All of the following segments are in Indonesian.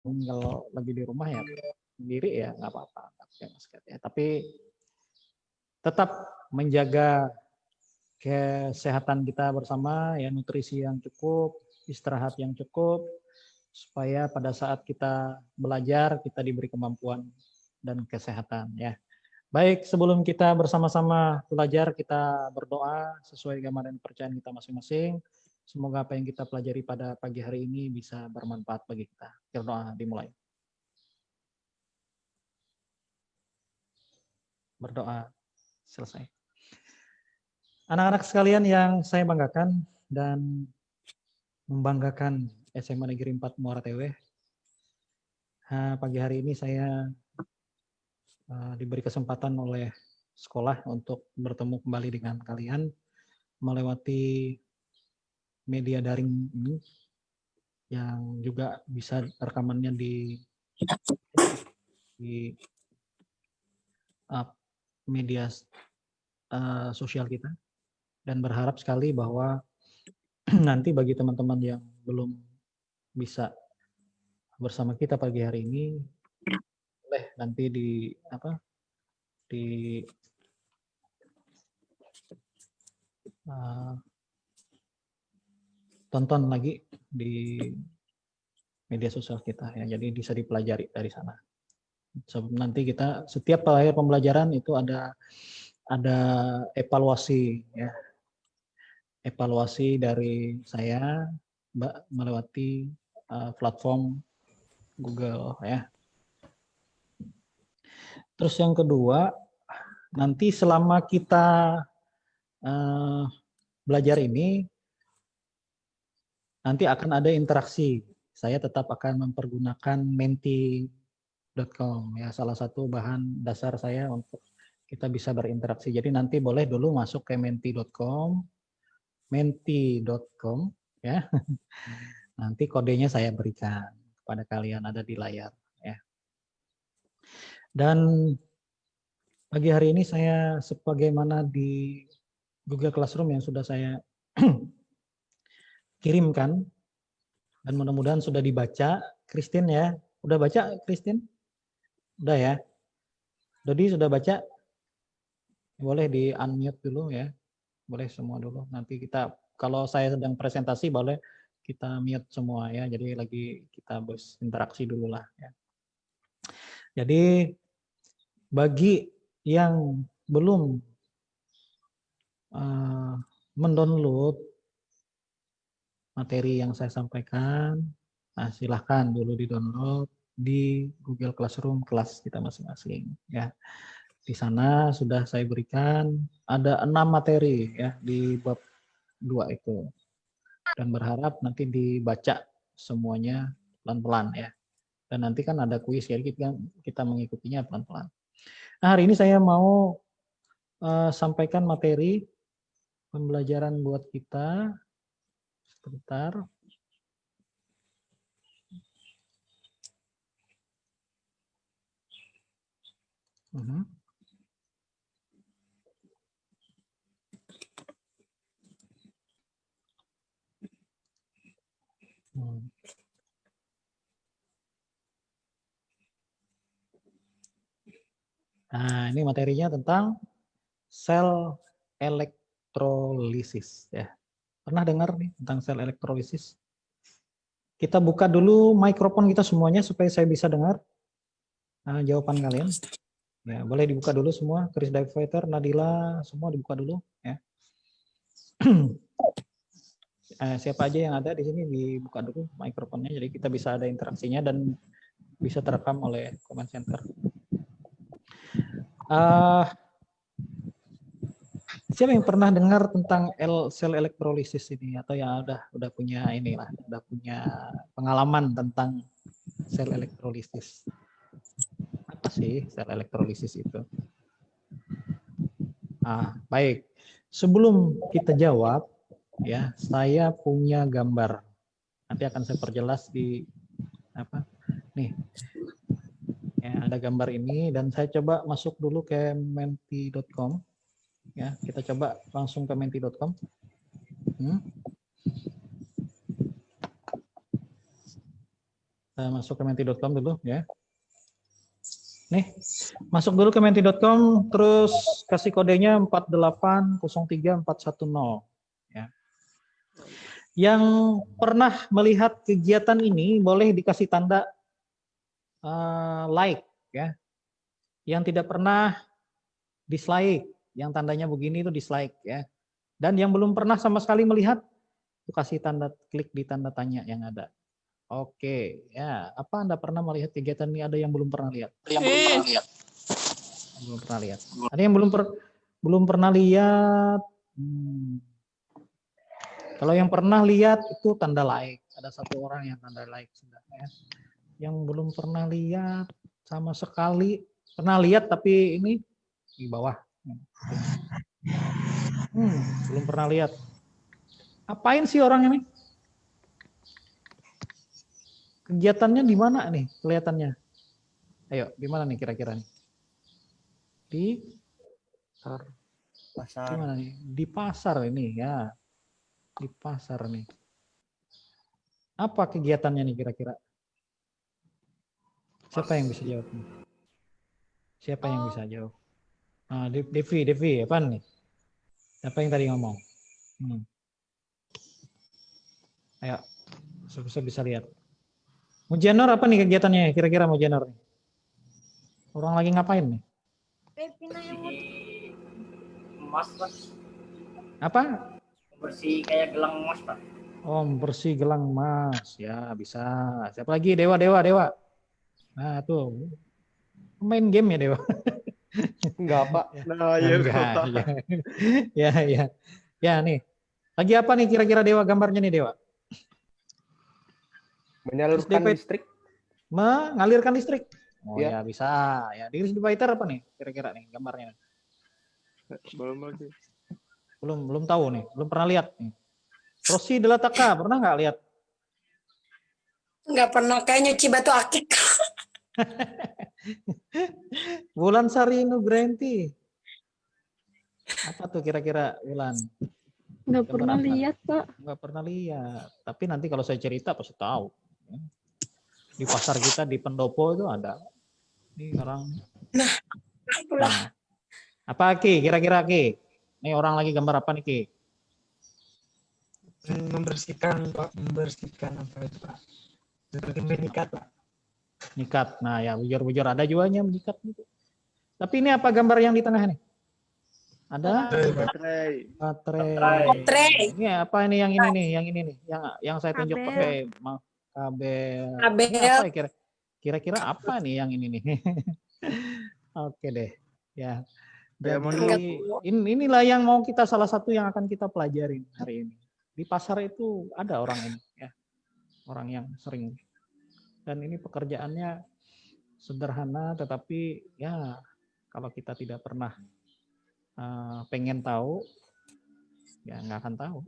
kalau lagi di rumah ya sendiri ya nggak apa-apa, pakai masker ya. Tapi tetap menjaga kesehatan kita bersama ya, nutrisi yang cukup, istirahat yang cukup, supaya pada saat kita belajar kita diberi kemampuan dan kesehatan ya. Baik, sebelum kita bersama-sama belajar, kita berdoa sesuai agama dan kepercayaan kita masing-masing. Semoga apa yang kita pelajari pada pagi hari ini bisa bermanfaat bagi kita. Berdoa dimulai. Berdoa selesai. Anak-anak sekalian yang saya banggakan dan membanggakan SMA Negeri 4 Muara Teweh, pagi hari ini saya diberi kesempatan oleh sekolah untuk bertemu kembali dengan kalian melewati media daring ini, yang juga bisa rekamannya di media sosial kita, dan berharap sekali bahwa nanti bagi teman-teman yang belum bisa bersama kita pagi hari ini, boleh nanti tonton lagi di media sosial kita ya, jadi bisa dipelajari dari sana. Nanti kita setiap akhir pembelajaran itu ada evaluasi ya, evaluasi dari saya melewati platform Google ya. Terus yang kedua, nanti selama kita belajar ini nanti akan ada interaksi. Saya tetap akan mempergunakan menti.com ya, salah satu bahan dasar saya untuk kita bisa berinteraksi. Jadi nanti boleh dulu masuk ke menti.com ya. Nanti kodenya saya berikan kepada kalian, ada di layar ya. Dan pagi hari ini saya sebagaimana di Google Classroom yang sudah saya kirimkan dan mudah-mudahan sudah dibaca. Christine ya, udah baca Christine? Udah ya. Dodi sudah baca? Boleh di unmute dulu ya. Boleh semua dulu. Nanti kita, kalau saya sedang presentasi boleh kita mute semua ya. Jadi lagi kita berinteraksi dulu lah ya. Jadi bagi yang belum mendownload materi yang saya sampaikan, silahkan dulu di-download di Google Classroom kelas kita masing-masing ya. Di sana sudah saya berikan ada 6 materi ya di bab 2 itu. Dan berharap nanti dibaca semuanya pelan-pelan ya. Dan nanti kan ada kuis, jadi kita mengikutinya pelan-pelan. Nah, hari ini saya mau sampaikan materi pembelajaran buat kita. Sebentar. Nah, ini materinya tentang sel elektrolisis ya. Pernah dengar nih tentang sel elektrolisis? Kita buka dulu mikrofon kita semuanya supaya saya bisa dengar jawaban kalian. Ya, boleh dibuka dulu semua. Chris Diveter, Nadila, semua dibuka dulu ya. Siapa aja yang ada di sini dibuka dulu mikrofonnya, jadi kita bisa ada interaksinya dan bisa terekam oleh comment center. Siapa yang pernah dengar tentang sel elektrolisis ini, atau yang udah punya inilah, udah punya pengalaman tentang sel elektrolisis? Apa sih sel elektrolisis itu? Baik. Sebelum kita jawab, ya, saya punya gambar. Nanti akan saya perjelas di apa? Nih. Ya, ada gambar ini dan saya coba masuk dulu ke menti.com. Ya, kita coba langsung ke menti.com. Kita masuk ke menti.com dulu ya. Nih, masuk dulu ke menti.com, terus kasih kodenya 4803410 ya. Yang pernah melihat kegiatan ini boleh dikasih tanda like ya. Yang tidak pernah dislike, yang tandanya begini itu dislike ya. Dan yang belum pernah sama sekali melihat, itu kasih tanda klik di tanda tanya yang ada. Oke, ya. Apa Anda pernah melihat kegiatan ini? Ada yang belum pernah lihat? Yang belum pernah lihat. Belum pernah lihat. Ada yang belum pernah lihat? Kalau yang pernah lihat itu tanda like. Ada satu orang yang tanda like sudah ya. Yang belum pernah lihat sama sekali, pernah lihat tapi ini di bawah. Belum pernah lihat. Apain sih orang ini? Kegiatannya di mana nih kelihatannya? Ayo, di mana nih kira-kira nih? Di pasar. Di mana nih? Di pasar ini ya. Di pasar nih. Apa kegiatannya nih kira-kira? Siapa yang bisa jawab nih? Siapa yang bisa jawab? Nah, Devi, apa nih? Siapa yang tadi ngomong? Ayo, bisa lihat. Mujanor apa nih kegiatannya? Kira-kira Mujanor nih? Orang lagi ngapain nih? Emas, Pak. Apa? Bersih kayak gelang emas, Pak. Oh, bersih gelang emas. Ya, bisa. Siapa lagi? Dewa. Nah, tuh. Main game ya, Dewa? Enggak, Pak. Nah, ya, enggak. Ya. Ya, nih. Lagi apa nih kira-kira Dewa gambarnya nih, Dewa? Menyalurkan listrik. Mengalirkan listrik. Oh ya, bisa. Ya, di divider apa nih kira-kira nih gambarnya? Belum tahu nih, belum pernah lihat nih. Rosi Delataka, pernah nggak lihat? Nggak pernah, kayak nyuci batu akik. Wulan Sari Nugrenti. Apa tuh kira-kira Wulan? Nggak pernah lihat, Pak. Nggak pernah lihat. Tapi nanti kalau saya cerita pasti tahu. Di pasar kita di Pendopo itu ada. Ini orang. Nah, apa Ki? Kira-kira Ki? Ini orang lagi gambar apa nih Ki? Membersihkan, Pak. Membersihkan apa itu, Pak? Seperti mengikat, Pak. Nikat. Nah, ya bujur-bujur ada juga yang mengikat gitu. Tapi ini apa gambar yang di tengah nih? Ada baterai. Ini apa ini yang ini nih? Yang ini nih, yang saya tunjuk pakai kabel. Apa ya kira-kira apa nih yang ini nih? Oke deh. Ya. Jadi inilah yang mau kita salah satu yang akan kita pelajarin hari ini. Di pasar itu ada orang ini ya. Orang yang sering. Dan ini pekerjaannya sederhana tetapi ya kalau kita tidak pernah pengen tahu ya nggak akan tahu.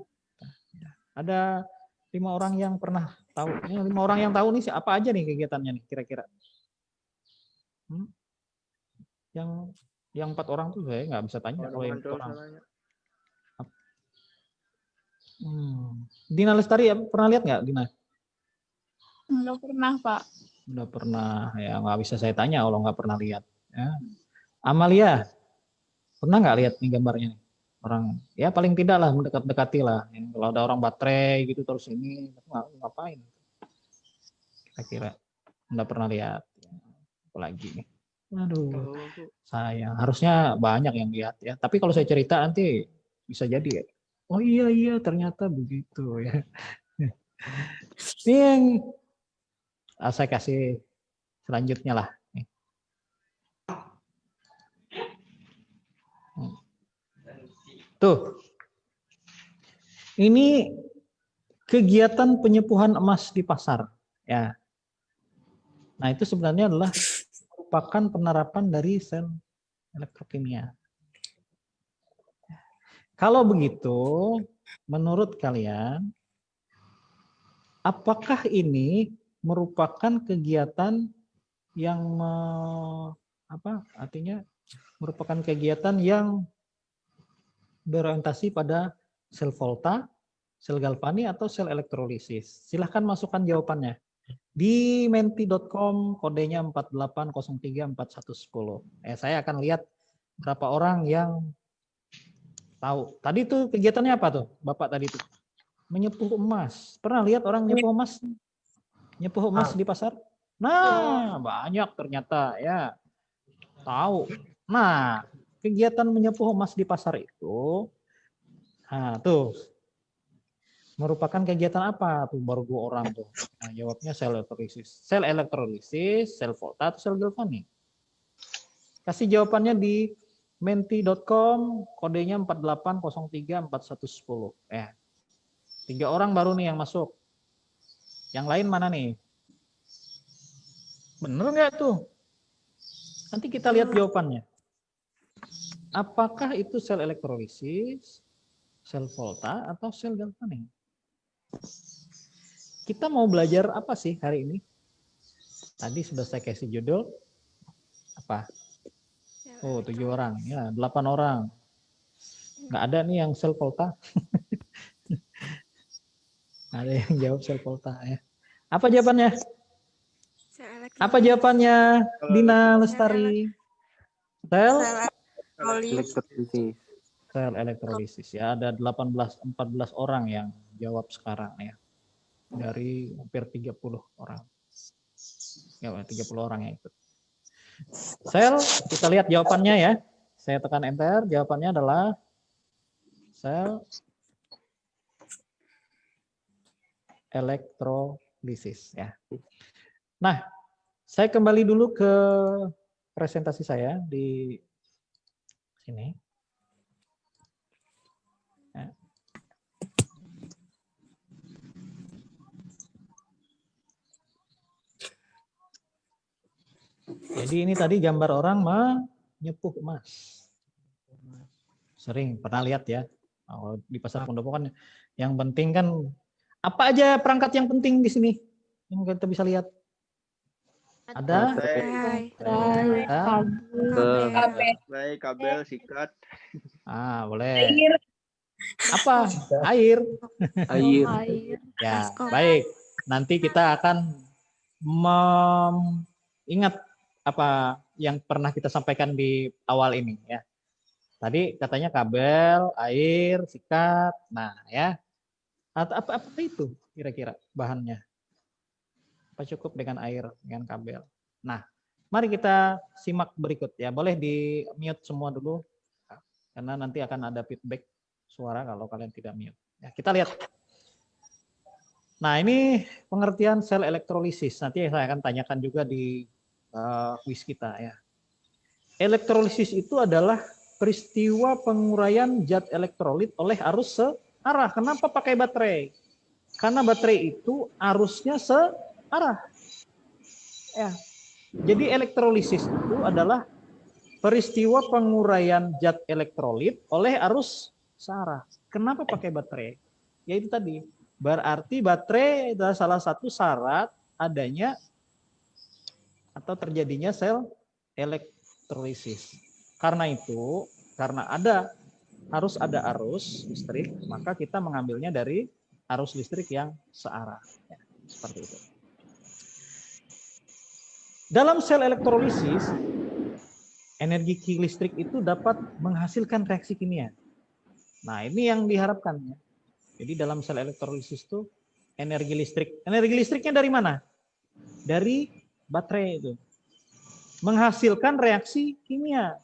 Ada 5 orang yang pernah tahu. Ini 5 orang yang tahu nih siapa aja nih kegiatannya nih kira-kira. Yang 4 orang tuh saya nggak bisa tanya kalau yang 4 orang. Dina Lestari pernah lihat nggak Dina? Nggak pernah, Pak. Nggak pernah ya, nggak bisa saya tanya kalau nggak pernah lihat. Ya. Amalia pernah nggak lihat nih gambarnya nih? Orang ya paling tidak lah mendekat-dekati lah. Kalau ada orang baterai gitu terus ini ngapain? Kira-kira nggak pernah lihat. Apalagi nih. Aduh, sayang. Harusnya banyak yang lihat ya. Tapi kalau saya cerita nanti bisa jadi ya. Oh iya ternyata begitu ya. Ini yang saya kasih selanjutnya lah. Tuh. Ini kegiatan penyepuhan emas di pasar ya. Nah, itu sebenarnya adalah merupakan penerapan dari sel elektrokimia. Kalau begitu, menurut kalian apakah ini merupakan kegiatan yang artinya merupakan kegiatan yang berorientasi pada sel volta, sel galvani atau sel elektrolisis? Silahkan masukkan jawabannya. Di menti.com kodenya 48034110. Saya akan lihat berapa orang yang tahu. Tadi tuh kegiatannya apa tuh, Bapak tadi tuh? Menyepuh emas. Pernah lihat orang nyepuh emas? Nyepuh emas di pasar? Nah, banyak ternyata ya. Tahu. Nah, kegiatan menyepuh emas di pasar itu, nah tuh, merupakan kegiatan apa tuh baru 2 orang tuh? Nah, jawabnya sel elektrolisis. Sel elektrolisis, sel volta, atau sel galvanik? Kasih jawabannya di menti.com, kodenya 48034110. 3 orang baru nih yang masuk. Yang lain mana nih? Bener nggak tuh? Nanti kita lihat jawabannya. Apakah itu sel elektrolisis, sel volta, atau sel galvanik? Kita mau belajar apa sih hari ini? Tadi sudah saya kasih judul apa? Oh, 7 orang, ya 8 orang. Nggak ada nih yang sel volta. Ada yang jawab sel volta ya. Apa jawabannya? Apa jawabannya, Dina Lestari? Sel Elektrolisis. sel elektrolisis ya. Ada 14 orang yang jawab sekarang ya. Dari hampir 30 orang. Ya, 30 orang yang ikut. Sel, kita lihat jawabannya ya. Saya tekan enter, jawabannya adalah sel elektrolisis ya. Nah, saya kembali dulu ke presentasi saya di sini. Ya. Jadi ini tadi gambar orang menyepuh emas. Sering pernah lihat ya. Kalau di pasar pondokan yang penting kan apa aja perangkat yang penting di sini yang kita bisa lihat. Ada kabel, sikat. Boleh. Apa? Air. Ya, baik. Nanti kita akan ingat apa yang pernah kita sampaikan di awal ini ya. Tadi katanya kabel, air, sikat. Nah, ya. Apa itu kira-kira bahannya? Apa cukup dengan air, dengan kabel? Nah, mari kita simak berikut ya. Boleh di mute semua dulu karena nanti akan ada feedback suara kalau kalian tidak mute. Ya, kita lihat. Nah, ini pengertian sel elektrolisis. Nanti saya akan tanyakan juga di kuis kita ya. Elektrolisis itu adalah peristiwa penguraian zat elektrolit oleh arus searah. Kenapa pakai baterai? Karena baterai itu arusnya searah. Ya. Jadi elektrolisis itu adalah peristiwa penguraian zat elektrolit oleh arus searah. Kenapa pakai baterai? Ya itu tadi. Berarti baterai adalah salah satu syarat adanya atau terjadinya sel elektrolisis. Karena itu, karena harus ada arus listrik, maka kita mengambilnya dari arus listrik yang searah. Ya, seperti itu. Dalam sel elektrolisis, energi listrik itu dapat menghasilkan reaksi kimia. Nah, ini yang diharapkan. Ya. Jadi dalam sel elektrolisis itu energi listriknya dari mana? Dari baterai itu. Menghasilkan reaksi kimia.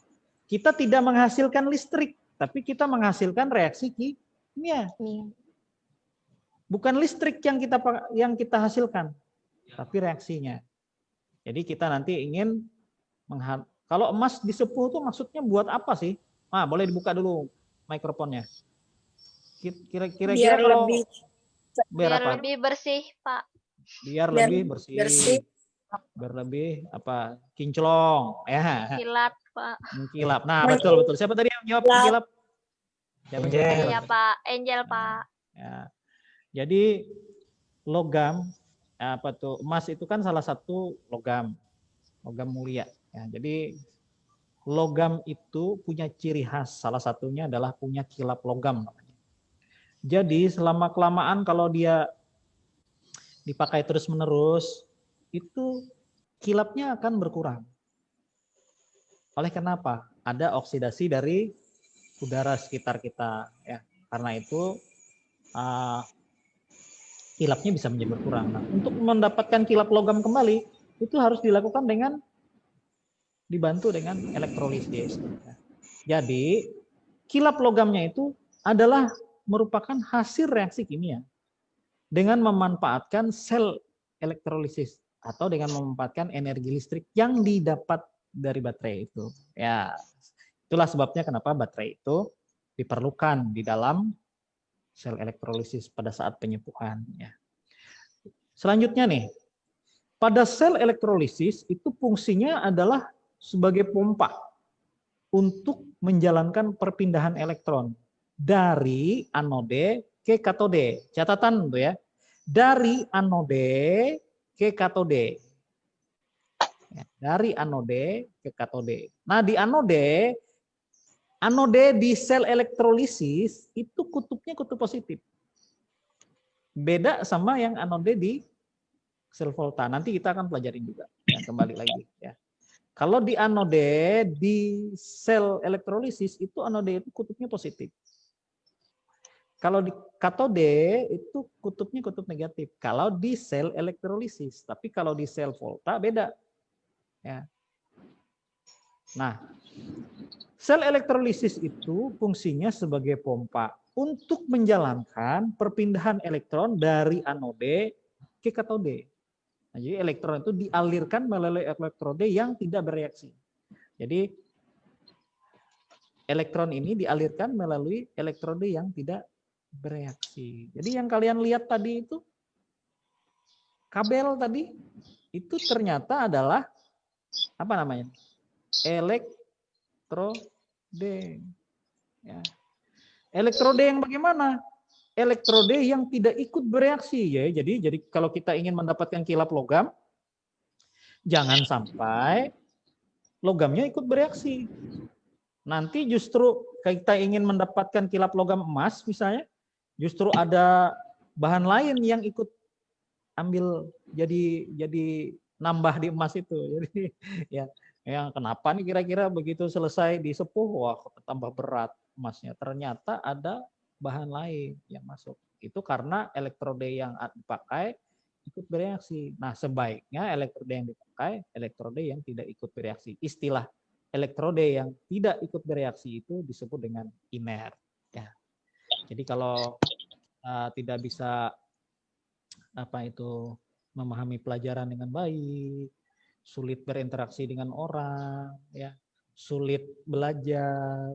Kita tidak menghasilkan listrik, tapi kita menghasilkan reaksi kimia. Bukan listrik yang kita hasilkan, tapi reaksinya. Jadi kita nanti ingin kalau emas disepuh itu maksudnya buat apa sih? Boleh dibuka dulu mikrofonnya. Kira-kira kalau biar lebih bersih, Pak. Biar lebih bersih. Biar lebih kinclong ya. Kilat, Pak. Mengkilap. Nah, betul. Siapa tadi yang jawab mengkilap? Iya, Pak. Angel, Pak. Ya. Jadi logam emas itu kan salah satu logam mulia ya. Jadi logam itu punya ciri khas, salah satunya adalah punya kilap logam namanya. Jadi selama kelamaan kalau dia dipakai terus-menerus itu kilapnya akan berkurang. Oleh kenapa? Ada oksidasi dari udara sekitar kita, ya. Karena itu kilapnya bisa menjadi berkurang. Nah, untuk mendapatkan kilap logam kembali itu harus dilakukan dengan dibantu dengan elektrolisis. Jadi kilap logamnya itu adalah merupakan hasil reaksi kimia dengan memanfaatkan sel elektrolisis atau dengan memanfaatkan energi listrik yang didapat dari baterai itu. Ya, itulah sebabnya kenapa baterai itu diperlukan di dalam sel elektrolisis pada saat penyembuhan. Ya. Selanjutnya nih, pada sel elektrolisis itu fungsinya adalah sebagai pompa untuk menjalankan perpindahan elektron dari anode ke katode. Catatan tuh ya, dari anode ke katode. Ya, dari anode ke katode. Nah, di anode di sel elektrolisis itu kutubnya kutub positif. Beda sama yang anode di sel volta. Nanti kita akan pelajarin juga. Ya, kembali lagi ya. Kalau di anode di sel elektrolisis itu anode itu kutubnya positif. Kalau di katode itu kutubnya kutub negatif. Kalau di sel elektrolisis, tapi kalau di sel volta beda. Ya. Nah, sel elektrolisis itu fungsinya sebagai pompa untuk menjalankan perpindahan elektron dari anode ke katode. Nah, jadi elektron itu dialirkan melalui elektrode yang tidak bereaksi. Jadi elektron ini dialirkan melalui elektrode yang tidak bereaksi. Jadi yang kalian lihat tadi itu kabel tadi itu ternyata adalah apa namanya? Elektrode. Ya. Elektrode yang bagaimana? Elektrode yang tidak ikut bereaksi ya. Jadi kalau kita ingin mendapatkan kilap logam, jangan sampai logamnya ikut bereaksi. Nanti justru kita ingin mendapatkan kilap logam emas misalnya, justru ada bahan lain yang ikut ambil jadi nambah di emas itu. Jadi ya, yang kenapa nih kira-kira begitu selesai disepuh, wah tambah berat emasnya. Ternyata ada bahan lain yang masuk. Itu karena elektrode yang dipakai ikut bereaksi. Nah, sebaiknya elektrode yang dipakai elektrode yang tidak ikut bereaksi. Istilah elektrode yang tidak ikut bereaksi itu disebut dengan inert. Ya. Jadi kalau tidak bisa memahami pelajaran dengan baik, sulit berinteraksi dengan orang, ya, sulit belajar,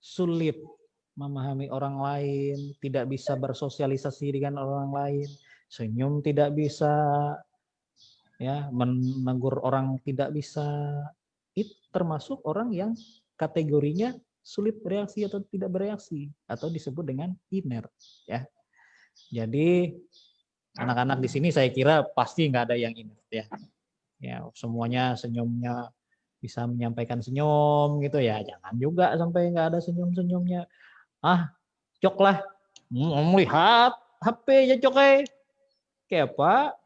sulit memahami orang lain, tidak bisa bersosialisasi dengan orang lain, senyum tidak bisa, ya, menegur orang tidak bisa, itu termasuk orang yang kategorinya sulit bereaksi atau tidak bereaksi atau disebut dengan inert, ya. Jadi anak-anak di sini saya kira pasti nggak ada yang inert, ya. Ya, semuanya senyumnya bisa menyampaikan senyum gitu ya. Jangan juga sampai nggak ada senyum-senyumnya. Cok lah, melihat HP ya cok kayak apa?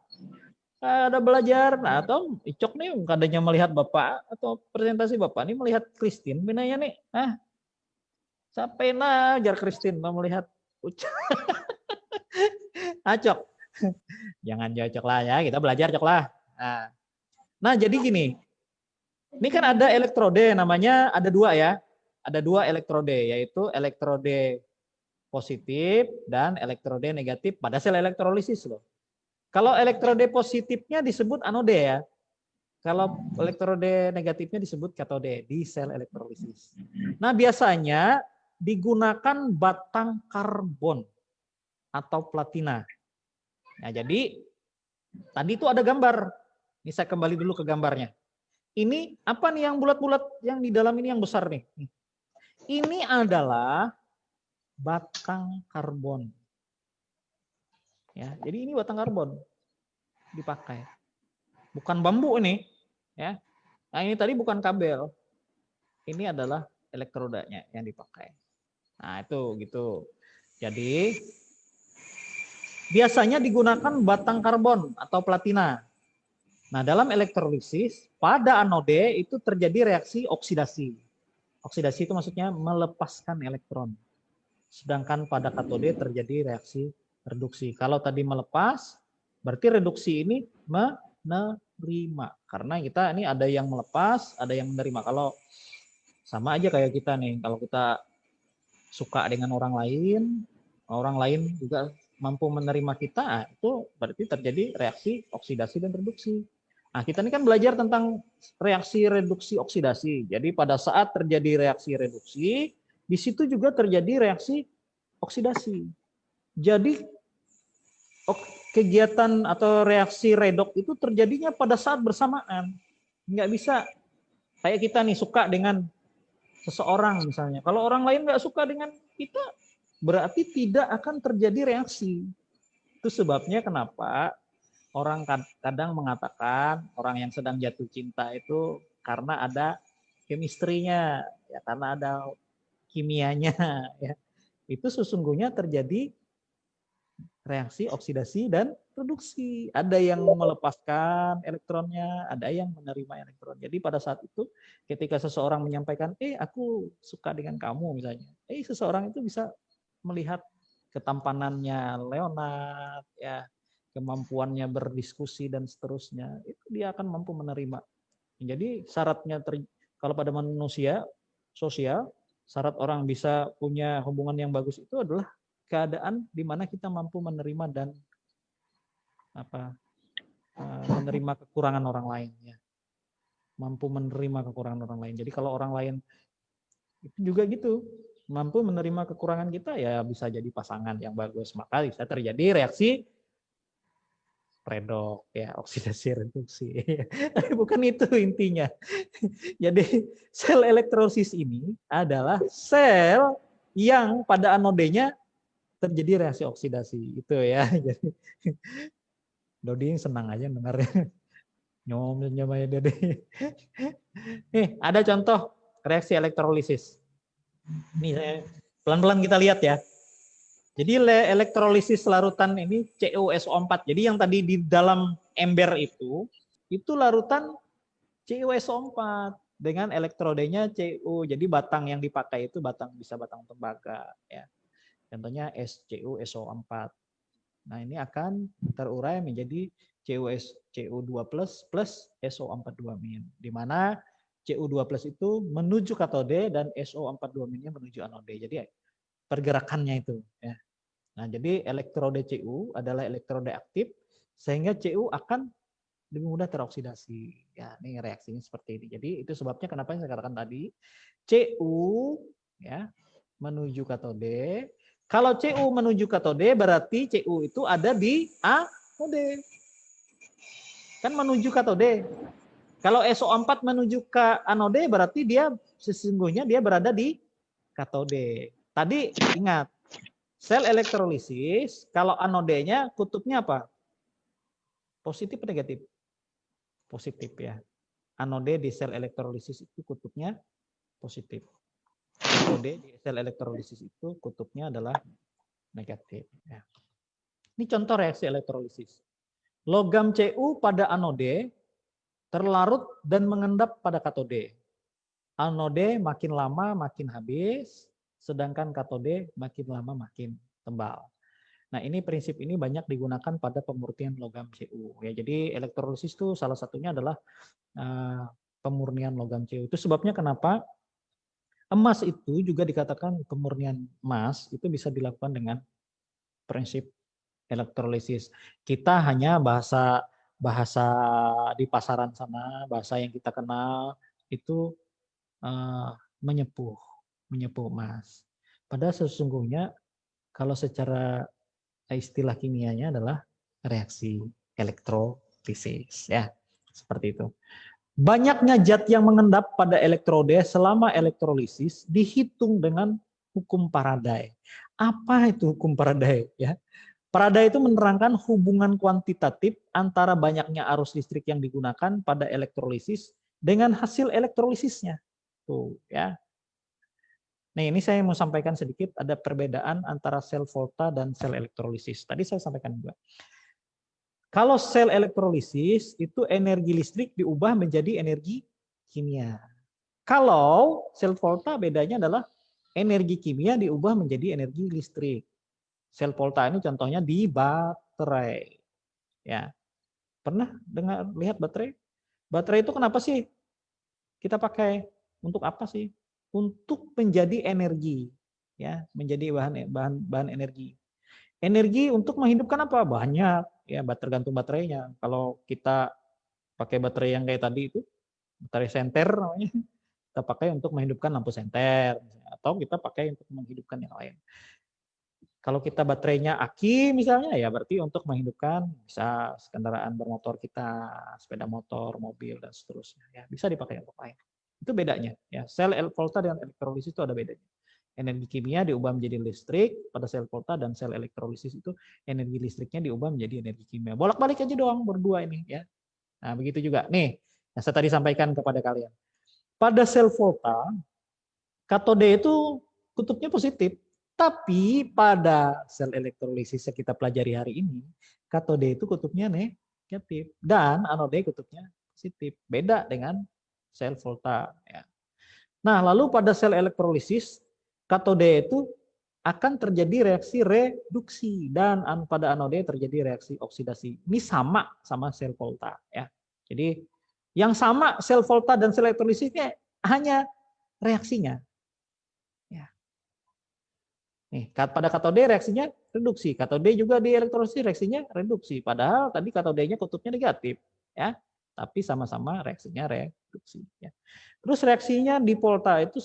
Ada belajar, nah atau cok nih kadangnya melihat bapak atau presentasi bapak nih melihat Christine, binanya nih, sampai najar Christine mau melihat cok, jangan cocok lah ya, kita belajar cok lah. Nah jadi gini, ini kan ada elektrode namanya ada dua ya. Ada dua elektrode, yaitu elektrode positif dan elektrode negatif pada sel elektrolisis loh. Kalau elektrode positifnya disebut anode ya. Kalau elektrode negatifnya disebut katode di sel elektrolisis. Nah, biasanya digunakan batang karbon atau platina. Nah, jadi tadi itu ada gambar. Ini saya kembali dulu ke gambarnya. Ini apa nih yang bulat-bulat yang di dalam ini yang besar nih? Ini adalah batang karbon. Ya, jadi ini batang karbon dipakai. Bukan bambu ini, ya. Nah, ini tadi bukan kabel. Ini adalah elektrodanya yang dipakai. Nah, itu gitu. Jadi biasanya digunakan batang karbon atau platina. Nah, dalam elektrolisis pada anode itu terjadi reaksi oksidasi. Oksidasi itu maksudnya melepaskan elektron. Sedangkan pada katode terjadi reaksi reduksi. Kalau tadi melepas, berarti reduksi ini menerima. Karena kita ini ada yang melepas, ada yang menerima. Kalau sama aja kayak kita nih, kalau kita suka dengan orang lain juga mampu menerima kita, itu berarti terjadi reaksi oksidasi dan reduksi. Nah, kita ini kan belajar tentang reaksi reduksi oksidasi. Jadi pada saat terjadi reaksi reduksi, di situ juga terjadi reaksi oksidasi. Jadi kegiatan atau reaksi redok itu terjadinya pada saat bersamaan. Nggak bisa kayak kita nih suka dengan seseorang misalnya. Kalau orang lain nggak suka dengan kita, berarti tidak akan terjadi reaksi. Itu sebabnya kenapa orang kadang mengatakan orang yang sedang jatuh cinta itu karena ada chemistry-nya, ya, karena ada kimianya. Ya. Itu sesungguhnya terjadi reaksi oksidasi dan reduksi. Ada yang melepaskan elektronnya, ada yang menerima elektron. Jadi pada saat itu ketika seseorang menyampaikan, aku suka dengan kamu misalnya, seseorang itu bisa melihat ketampanannya Leonard, ya, kemampuannya berdiskusi dan seterusnya, itu dia akan mampu menerima. Jadi syaratnya kalau pada manusia sosial, syarat orang bisa punya hubungan yang bagus itu adalah keadaan di mana kita mampu menerima dan menerima kekurangan orang lain, ya. Mampu menerima kekurangan orang lain. Jadi kalau orang lain itu juga gitu, mampu menerima kekurangan kita, ya bisa jadi pasangan yang bagus. Maka bisa terjadi reaksi redok, ya, oksidasi reduksi. Tapi bukan itu intinya. Jadi sel elektrolisis ini adalah sel yang pada anodenya terjadi reaksi oksidasi. Itu ya. Jadi Dodi senang aja dengarnya. Nyom ya Dodi. Nih, ada contoh reaksi elektrolisis. Nih, pelan-pelan kita lihat ya. Jadi elektrolisis larutan ini CuSO4. Jadi yang tadi di dalam ember itu larutan CuSO4 dengan elektrodenya Cu. Jadi batang yang dipakai itu bisa batang tembaga, ya. Contohnya SCuSO4. Nah, ini akan terurai menjadi Cu2+ plus SO42-, di mana Cu2+ itu menuju katode dan SO42-nya menuju anode. Jadi pergerakannya itu, ya. Nah, jadi elektrode Cu adalah elektrode aktif sehingga Cu akan lebih mudah teroksidasi. Ya, ini reaksinya seperti ini. Jadi itu sebabnya kenapa saya katakan tadi Cu, ya, menuju katode. Kalau Cu menuju katode berarti Cu itu ada di anode. Kan menuju katode. Kalau SO4 menuju ke anode berarti dia sesungguhnya dia berada di katode. Tadi ingat, sel elektrolisis kalau anodenya kutubnya apa? Positif atau negatif? Positif, ya. Anode di sel elektrolisis itu kutubnya positif. Katode di sel elektrolisis itu kutubnya adalah negatif, ya. Ini contoh reaksi elektrolisis. Logam Cu pada anode terlarut dan mengendap pada katode. Anode makin lama makin habis, sedangkan katode makin lama makin tebal. Nah, ini prinsip ini banyak digunakan pada pemurnian logam Cu. Ya, jadi elektrolisis itu salah satunya adalah pemurnian logam Cu. Itu sebabnya kenapa emas itu juga dikatakan pemurnian emas itu bisa dilakukan dengan prinsip elektrolisis. Kita hanya bahasa di pasaran sana, bahasa yang kita kenal itu menyepuh emas. Padahal sesungguhnya kalau secara istilah kimianya adalah reaksi elektrolisis, ya, seperti itu. Banyaknya zat yang mengendap pada elektrode selama elektrolisis dihitung dengan hukum Faraday. Apa itu hukum Faraday? Ya, Faraday itu menerangkan hubungan kuantitatif antara banyaknya arus listrik yang digunakan pada elektrolisis dengan hasil elektrolisisnya. Tuh, ya. Nah, ini saya mau sampaikan sedikit ada perbedaan antara sel volta dan sel elektrolisis. Tadi saya sampaikan juga. Kalau sel elektrolisis itu energi listrik diubah menjadi energi kimia. Kalau sel volta bedanya adalah energi kimia diubah menjadi energi listrik. Sel volta ini contohnya di baterai. Ya. Pernah dengar lihat baterai? Baterai itu kenapa sih kita pakai? Untuk apa sih? Untuk menjadi energi, ya, menjadi bahan energi. Energi untuk menghidupkan apa? Banyak, ya, tergantung baterainya. Kalau kita pakai baterai yang kayak tadi itu, baterai senter namanya, kita pakai untuk menghidupkan lampu senter, atau kita pakai untuk menghidupkan yang lain. Kalau kita baterainya aki misalnya, ya berarti untuk menghidupkan bisa kendaraan bermotor kita, sepeda motor, mobil, dan seterusnya. Ya, bisa dipakai untuk lain. Itu bedanya. Ya, sel volta dan elektrolisis itu ada bedanya. Energi kimia diubah menjadi listrik pada sel volta, dan sel elektrolisis itu energi listriknya diubah menjadi energi kimia. Bolak-balik aja doang berdua ini. Ya. Nah, begitu juga. Nih, yang saya tadi sampaikan kepada kalian. Pada sel volta, katode itu kutubnya positif. Tapi pada sel elektrolisis yang kita pelajari hari ini, katode itu kutubnya negatif dan anode kutubnya positif. Beda dengan sel volta. Ya. Nah, lalu pada sel elektrolisis, katode itu akan terjadi reaksi reduksi dan pada anode terjadi reaksi oksidasi. Ini sama sel volta. Ya. Jadi yang sama sel volta dan sel elektrolisisnya hanya reaksinya. Nih, pada katode reaksinya reduksi, katode juga di elektrolisis reaksinya reduksi. Padahal tadi katodenya kutubnya negatif, ya, tapi sama-sama reaksinya reduksi. Ya. Terus reaksinya di volta itu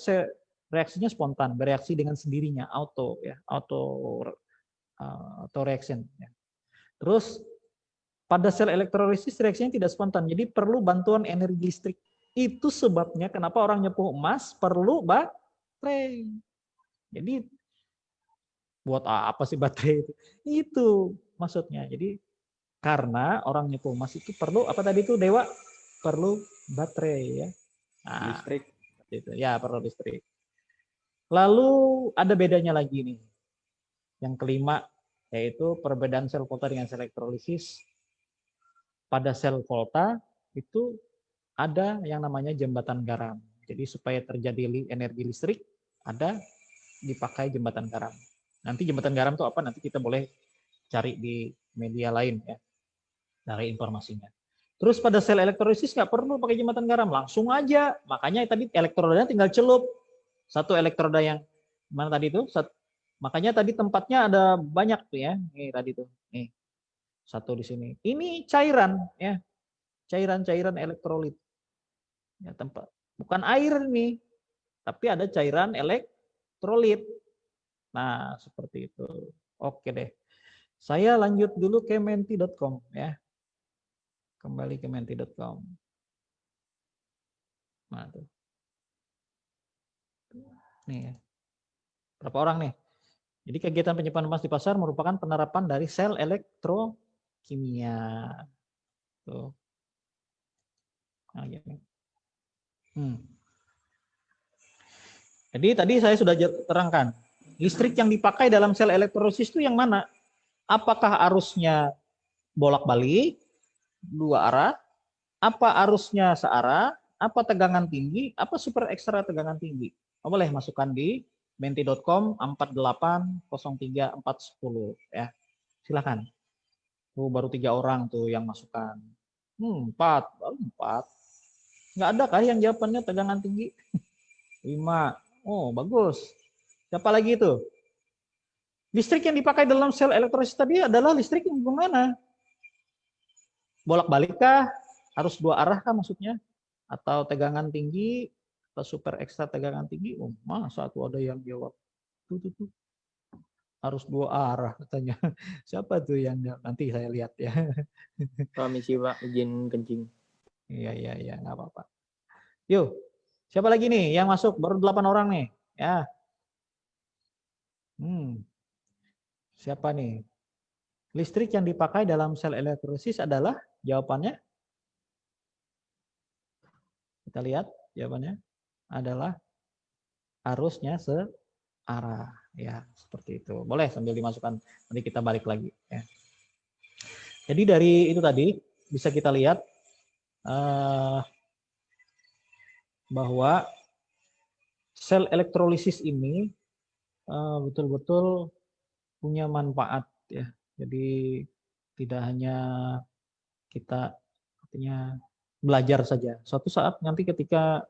reaksinya spontan, bereaksi dengan sendirinya, auto reaction. Ya. Terus pada sel elektrolisis reaksinya tidak spontan, jadi perlu bantuan energi listrik. Itu sebabnya kenapa orang nyepuh emas perlu baterai. Jadi buat apa sih baterai itu? Itu maksudnya. Jadi karena orang nyepuh emas itu perlu apa tadi itu Dewa? Perlu baterai ya. Nah, listrik. Itu ya perlu listrik. Lalu ada bedanya lagi nih. Yang kelima yaitu perbedaan sel volta dengan sel elektrolisis. Pada sel volta itu ada yang namanya jembatan garam. Jadi supaya terjadi energi listrik ada dipakai jembatan garam. Nanti jembatan garam itu apa? Nanti kita boleh cari di media lain ya, dari informasinya. Terus pada sel elektrolisis nggak perlu pakai jembatan garam, langsung aja. Makanya tadi elektrodanya tinggal celup. Satu elektroda yang mana tadi itu? Makanya tadi tempatnya ada banyak tuh ya. Nih tadi tuh. Nih. Satu di sini. Ini cairan ya. Cairan-cairan elektrolit. Ya, tempat. Bukan air nih. Tapi ada cairan elektrolit. Nah, seperti itu. Oke deh. Saya lanjut dulu ke menti.com ya. Kembali ke menti.com. Nah, tuh. Nih. Berapa orang nih? Jadi kegiatan penyimpanan emas di pasar merupakan penerapan dari sel elektrokimia. Tuh. Nah, gini. Jadi tadi saya sudah terangkan. Listrik yang dipakai dalam sel elektrolisis itu yang mana? Apakah arusnya bolak-balik, dua arah? Apa arusnya searah? Apa tegangan tinggi? Apa super ekstra tegangan tinggi? Boleh masukkan di menti.com 4803410 ya. Silakan. Tuh baru 3 orang tuh yang masukkan. 4, baru 4. Nggak ada kah yang jawabannya tegangan tinggi? 5. Oh, bagus. Siapa lagi itu? Listrik yang dipakai dalam sel elektrolisis tadi adalah listrik yang gimana? Bolak-balik kah? Harus dua arah kah maksudnya? Atau tegangan tinggi? Atau super ekstra tegangan tinggi? Oh, masa tuh ada yang jawab? Tuh. Harus dua arah katanya. Siapa tuh yang nanti saya lihat ya. Permisi Pak, izin kencing. Iya, nggak apa-apa. Yuk, siapa lagi nih yang masuk? Baru 8 orang nih. Ya. Siapa nih? Listrik yang dipakai dalam sel elektrolisis adalah jawabannya. Kita lihat jawabannya adalah arusnya searah. Ya, seperti itu. Boleh sambil dimasukkan. Nanti kita balik lagi. Ya. Jadi dari itu tadi bisa kita lihat bahwa sel elektrolisis ini betul-betul punya manfaat ya. Jadi tidak hanya kita artinya belajar saja. Suatu saat nanti ketika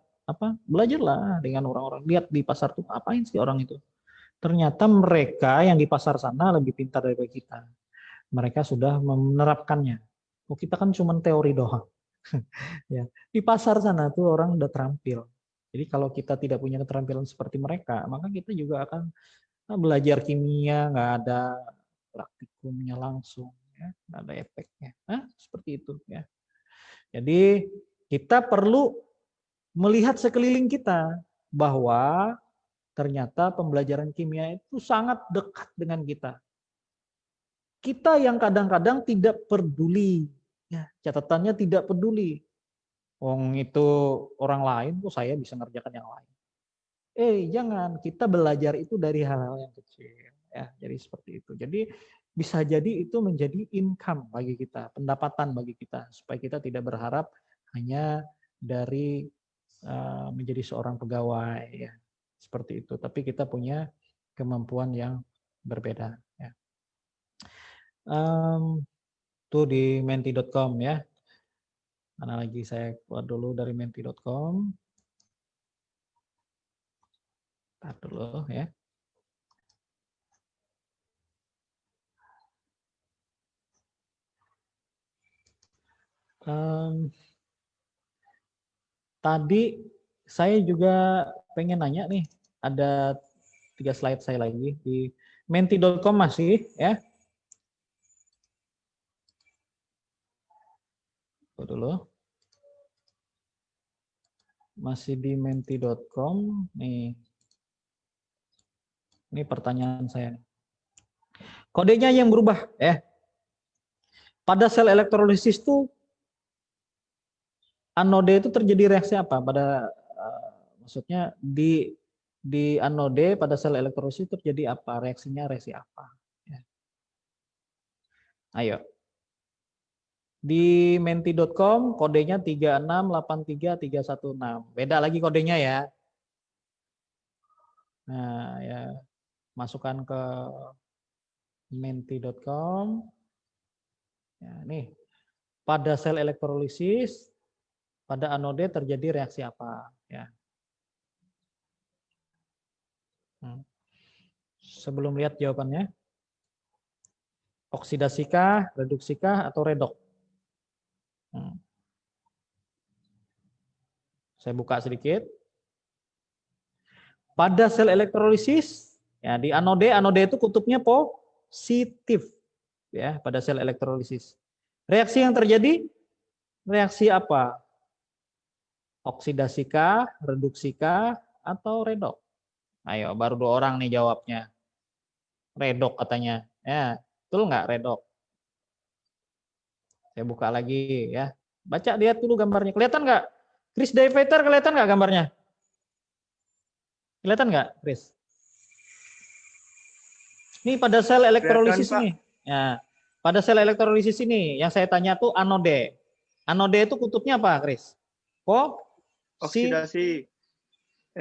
belajarlah dengan orang-orang, lihat di pasar tuh apain sih orang itu. Ternyata mereka yang di pasar sana lebih pintar daripada kita. Mereka sudah menerapkannya. Oh, kita kan cuma teori doang. Ya, di pasar sana tuh orang udah terampil. Jadi kalau kita tidak punya keterampilan seperti mereka, maka kita juga akan belajar kimia, nggak ada praktikumnya langsung, ya, nggak ada efeknya. Seperti itu ya. Jadi kita perlu melihat sekeliling kita bahwa ternyata pembelajaran kimia itu sangat dekat dengan kita. Kita yang kadang-kadang tidak peduli, ya, catatannya tidak peduli. Wong itu orang lain, kok saya bisa ngerjakan yang lain. Jangan, kita belajar itu dari hal-hal yang kecil. Ya, jadi seperti itu. Jadi bisa jadi itu menjadi income bagi kita, pendapatan bagi kita, supaya kita tidak berharap hanya dari menjadi seorang pegawai, ya, seperti itu. Tapi kita punya kemampuan yang berbeda. Ya. Tuh di menti.com ya. Mana lagi saya keluar dulu dari menti.com. Tahan dulu ya. Tadi saya juga pengen nanya nih, ada 3 slide saya lagi di menti.com masih ya. Dulu. Masih di menti.com nih. Ini pertanyaan saya. Kodenya yang berubah ya. Pada sel elektrolisis itu anode itu terjadi reaksi apa? Pada maksudnya di anode pada sel elektrolisis terjadi apa? Reaksinya reaksi apa? Ya. Ayo. Di menti.com kodenya 3683316. Beda lagi kodenya ya. Nah, ya masukkan ke menti.com. Ya, nih. Pada sel elektrolisis pada anode terjadi reaksi apa? Ya. Sebelum lihat jawabannya, oksidasikah, reduksikah, atau redok? Saya buka sedikit. Pada sel elektrolisis, ya di anode itu kutubnya positif, ya pada sel elektrolisis. Reaksi yang terjadi, reaksi apa? Oksidasikah, reduksikah, atau redok? Ayo, baru 2 orang nih jawabnya. Redok katanya. Ya, betul nggak redok? Saya buka lagi ya. Baca, lihat dulu gambarnya. Kelihatan nggak? Chris diameter kelihatan nggak gambarnya? Kelihatan nggak, Chris? Ini pada sel elektrolisis ini. Ya, pada sel elektrolisis ini yang saya tanya tuh anode. Anode itu kutubnya apa, Chris? Oksidasi.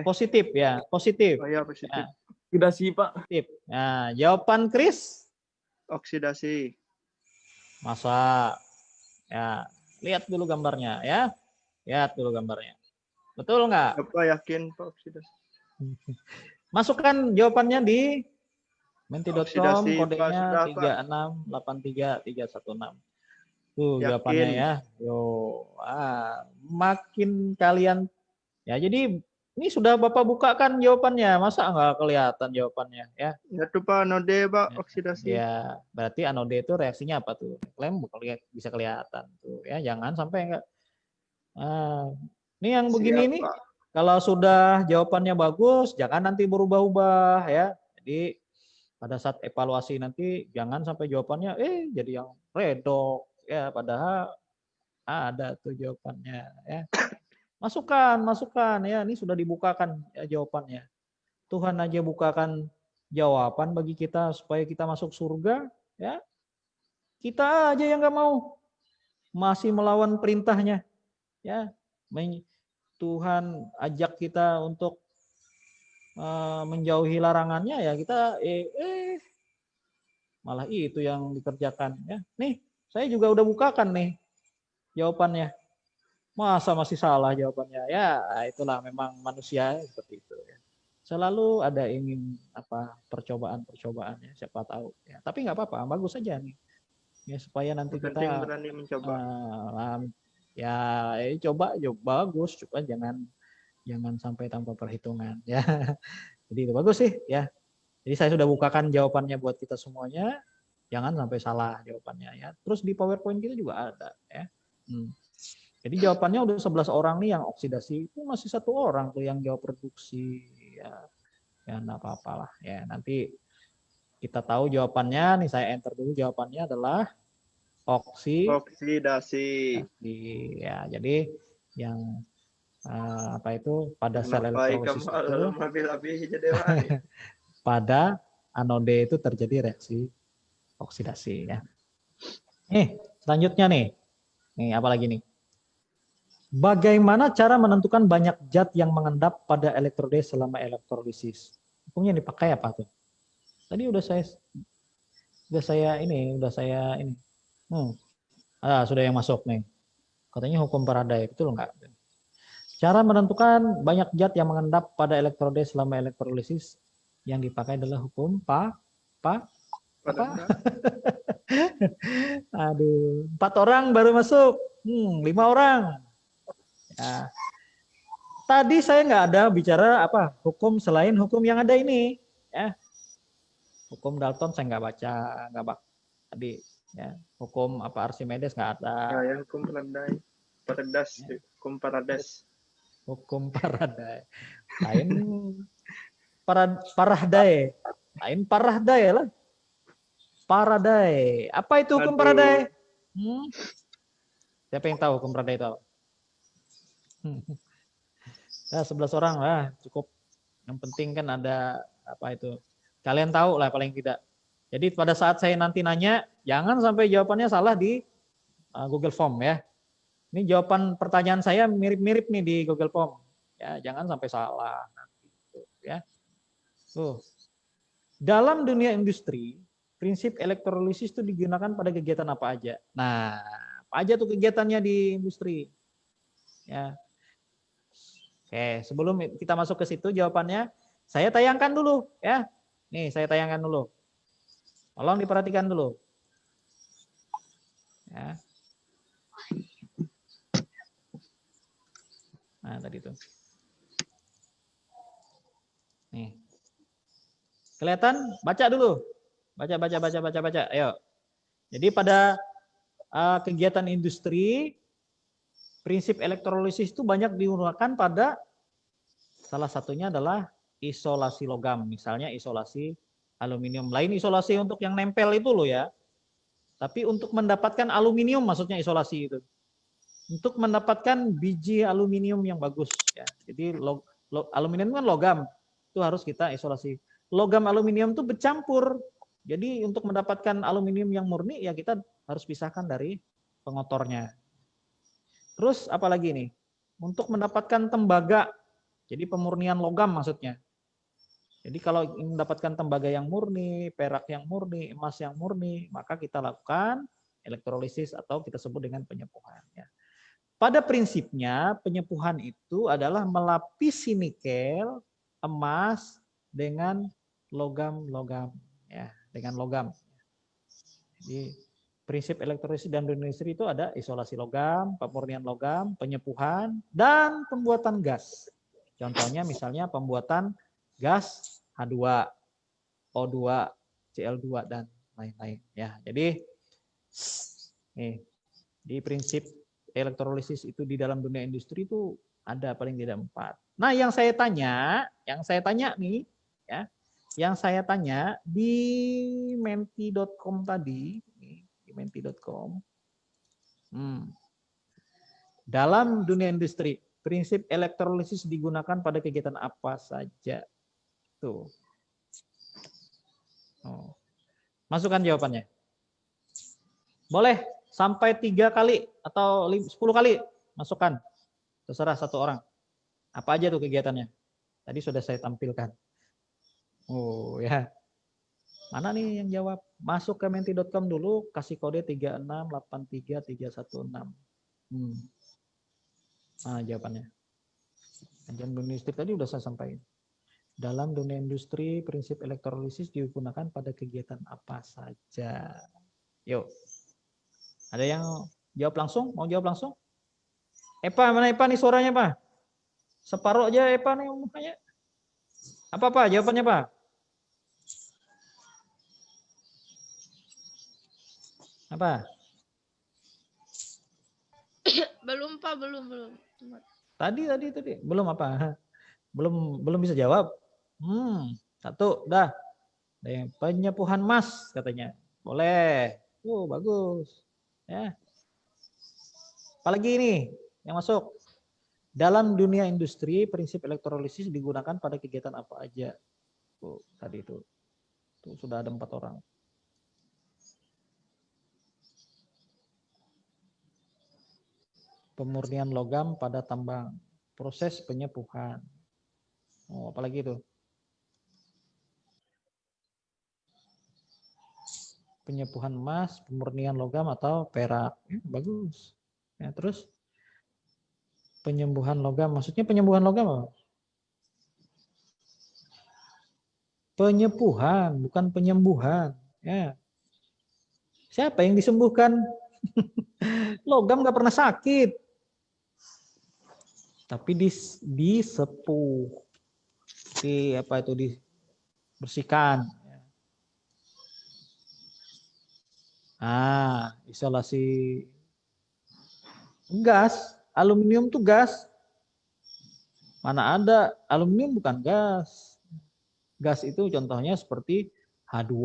Positif ya, positif. Oh ya, positif. Ya. Oksidasi, Pak. Positif. Nah, jawaban Chris? Oksidasi. Masa? Ya, lihat dulu gambarnya ya. Lihat dulu gambarnya. Betul nggak? Apa yakin Pak oksidasi? Masukkan jawabannya di menti.com, kodenya 3683316. Tuh jawabannya ya. Yo, makin kalian ya. Jadi ini sudah Bapak bukakan jawabannya, masa nggak kelihatan jawabannya ya? Ya tuh Pak, anode Pak, oksidasi. Ya, berarti anode itu reaksinya apa tuh? Klaim bisa kelihatan tuh ya. Jangan sampai enggak. Ini yang begini nih. Kalau sudah jawabannya bagus, jangan nanti berubah-ubah ya. Jadi pada saat evaluasi nanti jangan sampai jawabannya jadi yang redok ya, padahal ada tuh jawabannya ya. Masukkan ya, ini sudah dibukakan ya jawabannya. Tuhan aja bukakan jawaban bagi kita supaya kita masuk surga ya. Kita aja yang nggak mau, masih melawan perintahnya. Ya, Tuhan ajak kita untuk menjauhi larangannya, ya kita malah itu yang dikerjakan. Ya, nih saya juga udah bukakan nih jawabannya. Masa masih salah jawabannya? Ya, itulah memang manusia seperti itu. Ya. Selalu ada ingin percobaan-percobaan ya, siapa tahu. Ya. Tapi nggak apa-apa, bagus saja nih. Ya supaya nanti Yang penting kita berani mencoba. coba bagus, coba jangan sampai tanpa perhitungan ya. Jadi itu bagus sih ya. Jadi saya sudah bukakan jawabannya buat kita semuanya. Jangan sampai salah jawabannya ya. Terus di PowerPoint kita juga ada ya. Jadi jawabannya udah 11 orang nih yang oksidasi, itu masih 1 orang tuh yang jawab reduksi ya. Ya enggak apa-apalah ya. Nanti kita tahu jawabannya nih, saya enter dulu, jawabannya adalah oksidasi. Ya, jadi yang pada sel elektrolisis itu pada anode itu terjadi reaksi oksidasi ya. Selanjutnya nih apa lagi nih? Bagaimana cara menentukan banyak zat yang mengendap pada elektrode selama elektrolisis? Hukumnya dipakai apa tuh? Tadi sudah saya ini. Sudah yang masuk nih. Katanya hukum Faraday, betul nggak? Cara menentukan banyak zat yang mengendap pada elektrode selama elektrolisis yang dipakai adalah hukum Aduh, 4 orang baru masuk, 5 orang. Ya. Tadi saya nggak ada bicara hukum selain hukum yang ada ini, ya. Hukum Dalton saya nggak baca, tadi, ya. Hukum Archimedes nggak ada. Ya, hukum Faraday, hukum Faraday. Hukum Faraday, lain Faraday, lain Faraday lah. Faraday, apa itu hukum Faraday? Siapa yang tahu hukum Faraday itu? Ya, 11 orang lah cukup. Yang penting kan ada itu. Kalian tahu lah paling tidak. Jadi pada saat saya nanti nanya, jangan sampai jawabannya salah di Google Form ya. Ini jawaban pertanyaan saya mirip-mirip nih di Google Form. Ya, jangan sampai salah nanti ya. Dalam dunia industri, prinsip elektrolisis itu digunakan pada kegiatan apa aja? Nah, apa aja tuh kegiatannya di industri? Ya. Oke, sebelum kita masuk ke situ jawabannya, saya tayangkan dulu ya. Nih, saya tayangkan dulu. Tolong diperhatikan dulu. Ya. Nah, tadi itu. Nih. Kelihatan? Baca dulu. Baca. Ayo. Jadi pada kegiatan industri, prinsip elektrolisis itu banyak digunakan pada salah satunya adalah isolasi logam, misalnya isolasi aluminium. Lain isolasi untuk yang nempel itu loh ya. Tapi untuk mendapatkan aluminium maksudnya isolasi itu. Untuk mendapatkan biji aluminium yang bagus ya. Jadi aluminium kan logam, itu harus kita isolasi. Logam aluminium itu bercampur. Jadi untuk mendapatkan aluminium yang murni ya kita harus pisahkan dari pengotornya. Terus apalagi nih? Untuk mendapatkan tembaga, jadi pemurnian logam maksudnya. Jadi kalau ingin mendapatkan tembaga yang murni, perak yang murni, emas yang murni, maka kita lakukan elektrolisis atau kita sebut dengan penyepuhan. Ya. Pada prinsipnya penyepuhan itu adalah melapisi nikel, emas dengan logam-logam, ya, dengan logam. Jadi prinsip elektrolisis dan industri itu ada isolasi logam, pemurnian logam, penyepuhan, dan pembuatan gas. Contohnya misalnya pembuatan gas H2, O2, Cl2 dan lain-lain. Ya, jadi di prinsip elektrolisis itu di dalam dunia industri itu ada paling tidak 4. Nah, yang saya tanya nih, ya, yang saya tanya di menti.com tadi. Menti.com. Dalam dunia industri, prinsip elektrolisis digunakan pada kegiatan apa saja? Tuh. Masukkan jawabannya. Boleh sampai 3 kali atau 10 kali masukkan. Terserah satu orang. Apa aja tuh kegiatannya? Tadi sudah saya tampilkan. Oh ya. Mana nih yang jawab? Masuk ke menti.com dulu, kasih kode 3683316. Nah, jawabannya. Kajian dunia industri tadi udah saya sampaikan. Dalam dunia industri, prinsip elektrolisis digunakan pada kegiatan apa saja? Yuk. Ada yang jawab langsung? Mau jawab langsung? Epa, mana Epa nih suaranya, Pak? Separuh aja Epa nih mukanya. Apa, Pak? Jawabannya, Pak? Apa? Belum Pak, belum. Tadi. Belum apa? Belum bisa jawab. Satu, dah. Ada yang penyepuhan emas katanya. Boleh. Bagus. Ya. Apalagi ini yang masuk. Dalam dunia industri, prinsip elektrolisis digunakan pada kegiatan apa aja? Tadi itu. Tuh sudah ada 4 orang. Pemurnian logam pada tambang, proses penyepuhan. Apalagi itu? Penyepuhan emas, pemurnian logam atau perak. Bagus. Ya, terus penyembuhan logam, maksudnya penyembuhan logam apa? Penyepuhan, bukan penyembuhan. Ya. Siapa yang disembuhkan? Logam nggak pernah sakit. Tapi disepuh, dibersihkan. Isolasi gas, aluminium tuh gas. Mana ada aluminium bukan gas. Gas itu contohnya seperti H2,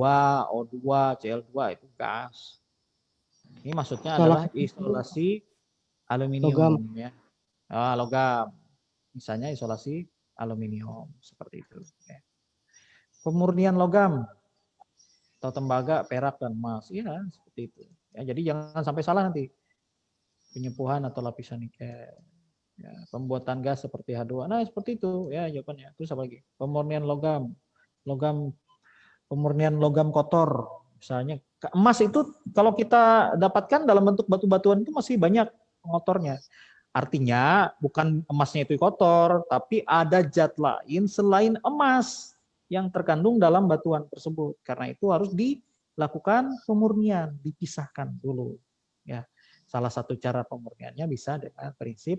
O2, Cl2 itu gas. Ini maksudnya adalah isolasi aluminium ya. Logam. Misalnya isolasi aluminium seperti itu. Ya. Pemurnian logam atau tembaga, perak dan emas. Iya, seperti itu. Ya, jadi jangan sampai salah nanti. Penyepuhan atau lapisan nikel. Ya, pembuatan gas seperti H2. Nah, seperti itu ya jawabannya. Terus apa lagi? Pemurnian logam. Pemurnian logam kotor. Misalnya emas itu kalau kita dapatkan dalam bentuk batu-batuan itu masih banyak pengotornya. Artinya bukan emasnya itu kotor, tapi ada zat lain selain emas yang terkandung dalam batuan tersebut. Karena itu harus dilakukan pemurnian, dipisahkan dulu. Ya, salah satu cara pemurniannya bisa dengan prinsip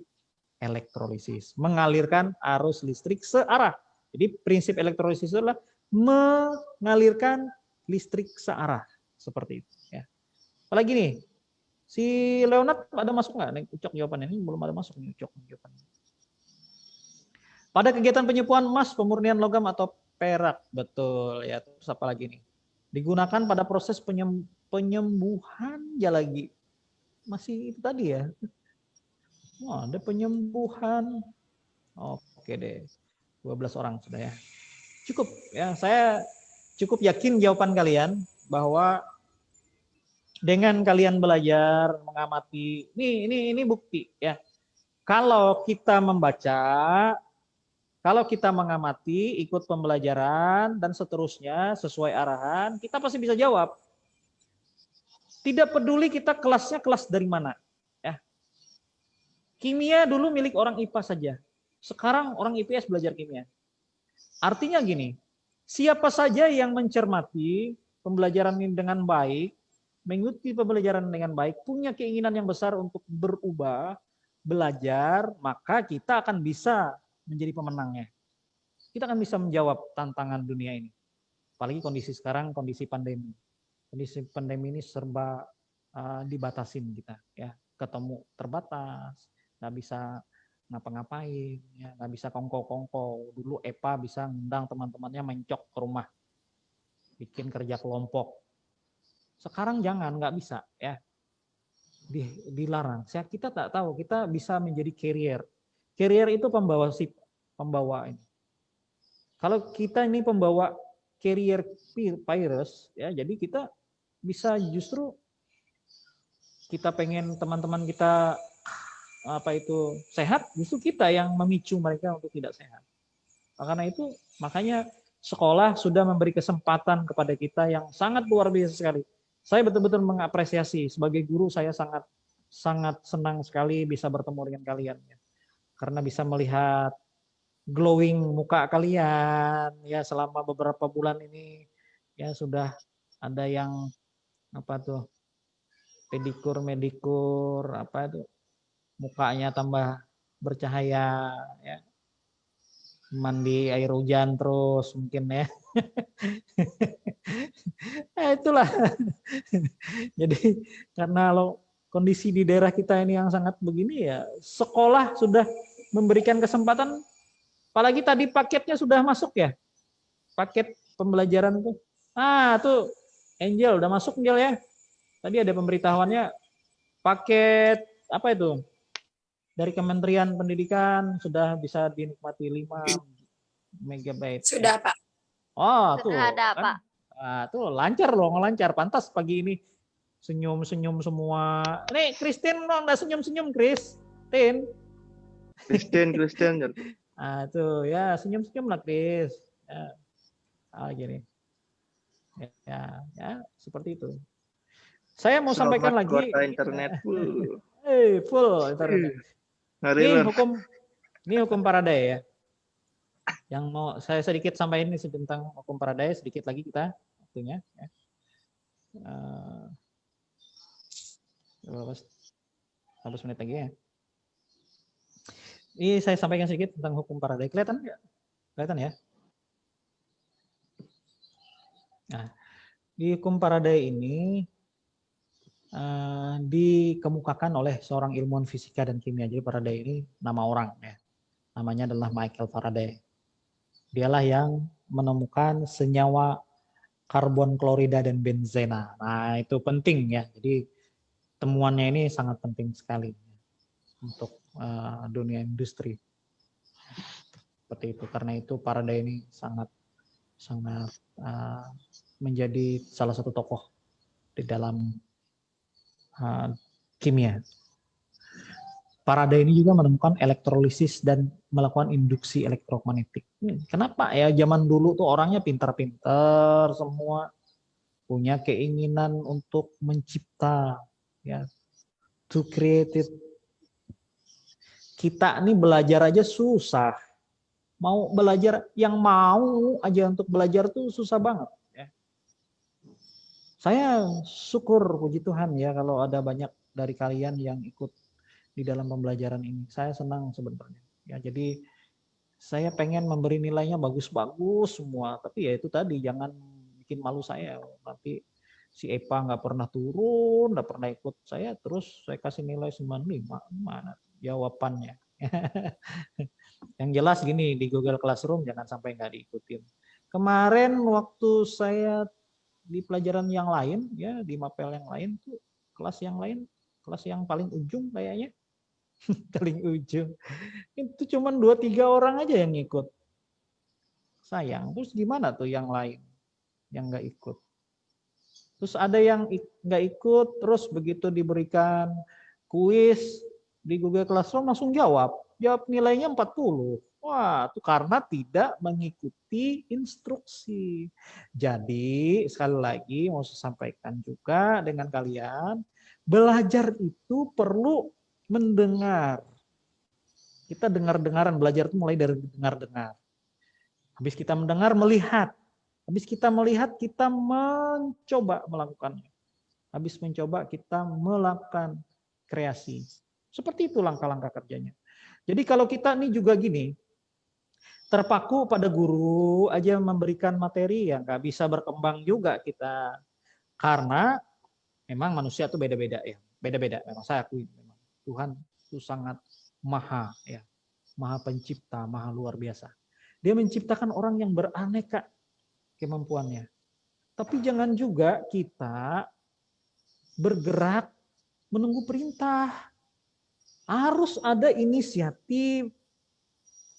elektrolisis, mengalirkan arus listrik searah. Jadi prinsip elektrolisis adalah mengalirkan listrik searah seperti itu. Ya. Apalagi nih? Si Leonard ada masuk nggak? Nih, Ucok jawabannya ini belum ada masuk nih Ucok jawabannya. Pada kegiatan penyepuhan emas, pemurnian logam atau perak, betul ya. Terus apa lagi nih? Digunakan pada proses penyembuhan ya lagi. Masih itu tadi ya. Ada penyembuhan. Oke deh. 12 orang sudah ya. Cukup ya. Saya cukup yakin jawaban kalian bahwa dengan kalian belajar, mengamati, ini bukti ya. Kalau kita membaca, kalau kita mengamati, ikut pembelajaran dan seterusnya sesuai arahan, kita pasti bisa jawab. Tidak peduli kita kelasnya kelas dari mana, ya. Kimia dulu milik orang IPA saja. Sekarang orang IPS belajar kimia. Artinya gini, siapa saja yang mencermati pembelajaran ini dengan baik, mengikuti pembelajaran dengan baik, punya keinginan yang besar untuk berubah, belajar, maka kita akan bisa menjadi pemenangnya. Kita akan bisa menjawab tantangan dunia ini. Apalagi kondisi sekarang, kondisi pandemi. Kondisi pandemi ini serba dibatasin kita, ya. Ketemu terbatas, nggak bisa ngapa-ngapain, ya, nggak bisa kongko-kongko. Dulu EPA bisa ngundang teman-temannya mencok ke rumah, bikin kerja kelompok. Sekarang jangan, nggak bisa ya, dilarang. Kita tak tahu, kita bisa menjadi carrier. Carrier itu pembawa ini. Kalau kita ini pembawa carrier virus, ya, jadi kita bisa justru kita pengen teman-teman kita apa itu sehat, justru kita yang memicu mereka untuk tidak sehat. Karena itu makanya sekolah sudah memberi kesempatan kepada kita yang sangat luar biasa sekali. Saya betul-betul mengapresiasi sebagai guru, saya sangat senang sekali bisa bertemu dengan kalian ya. Karena bisa melihat glowing muka kalian ya selama beberapa bulan ini ya, sudah ada yang apa tuh medikur apa itu mukanya tambah bercahaya ya, mandi air hujan terus mungkin ya. Nah, itulah. Jadi karena kondisi di daerah kita ini yang sangat begini ya, sekolah sudah memberikan kesempatan, apalagi tadi paketnya sudah masuk ya, paket pembelajaran tuh. Tuh Angel udah masuk Angel ya. Tadi ada pemberitahuannya paket apa itu? Dari Kementerian Pendidikan sudah bisa dinikmati 5 MB. Sudah, Pak. Oh, tuh. Sudah ada, kan? Pak. Tuh lancar loh, lancar. Pantas pagi ini senyum-senyum semua. Nih, Christine lo enggak senyum-senyum, Christine. Kristen. Tuh ya, senyum-senyum lah, Chris. Ya. Gini. Ya, seperti itu. Saya mau sampaikan lagi. Kuota internet full. Full internet. Ini hukum Faraday ya. Yang mau saya sedikit sampaikan ini tentang hukum Faraday, sedikit lagi kita waktunya. Ya. 15 menit lagi ya. Ini saya sampaikan sedikit tentang hukum Faraday. Kelihatan nggak? Kelihatan ya? Nah, di hukum Faraday ini dikemukakan oleh seorang ilmuwan fisika dan kimia. Jadi Faraday ini nama orang ya. Namanya adalah Michael Faraday. Dialah yang menemukan senyawa karbon klorida dan benzena. Nah, itu penting ya. Jadi temuannya ini sangat penting sekali untuk dunia industri. Seperti itu. Karena itu Faraday ini sangat menjadi salah satu tokoh di dalam kimia. Faraday ini juga menemukan elektrolisis dan melakukan induksi elektromagnetik. Kenapa ya zaman dulu tuh orangnya pintar-pintar semua, punya keinginan untuk mencipta ya, to create it. Kita nih belajar aja susah. Mau belajar, yang mau aja untuk belajar tuh susah banget. Saya syukur puji Tuhan ya kalau ada banyak dari kalian yang ikut di dalam pembelajaran ini. Saya senang sebenarnya. Ya, jadi saya pengen memberi nilainya bagus-bagus semua. Tapi ya itu tadi jangan bikin malu saya. Nanti si Epa nggak pernah turun, nggak pernah ikut saya, terus saya kasih nilai 95. Mana jawabannya? Yang jelas gini, di Google Classroom jangan sampai nggak diikutin. Kemarin waktu saya di pelajaran yang lain ya, di mapel yang lain tuh kelas yang paling ujung kayaknya paling ujung itu cuman 2-3 orang aja yang ikut, sayang. Terus gimana tuh yang lain yang nggak ikut? Terus ada yang nggak ikut, terus begitu diberikan kuis di Google Classroom langsung jawab nilainya 40. Wah, itu karena tidak mengikuti instruksi. Jadi, sekali lagi mau saya sampaikan juga dengan kalian, belajar itu perlu mendengar. Kita dengar-dengaran, belajar itu mulai dari dengar-dengar. Habis kita mendengar, melihat. Habis kita melihat, kita mencoba melakukannya. Habis mencoba, kita melakukan kreasi. Seperti itu langkah-langkah kerjanya. Jadi kalau kita nih juga gini, terpaku pada guru aja memberikan materi, ya nggak bisa berkembang juga kita. Karena memang manusia itu beda-beda ya, beda-beda. Memang saya akui, memang Tuhan itu sangat maha ya, maha pencipta, maha luar biasa. Dia menciptakan orang yang beraneka kemampuannya. Tapi jangan juga kita bergerak menunggu perintah. Harus ada inisiatif.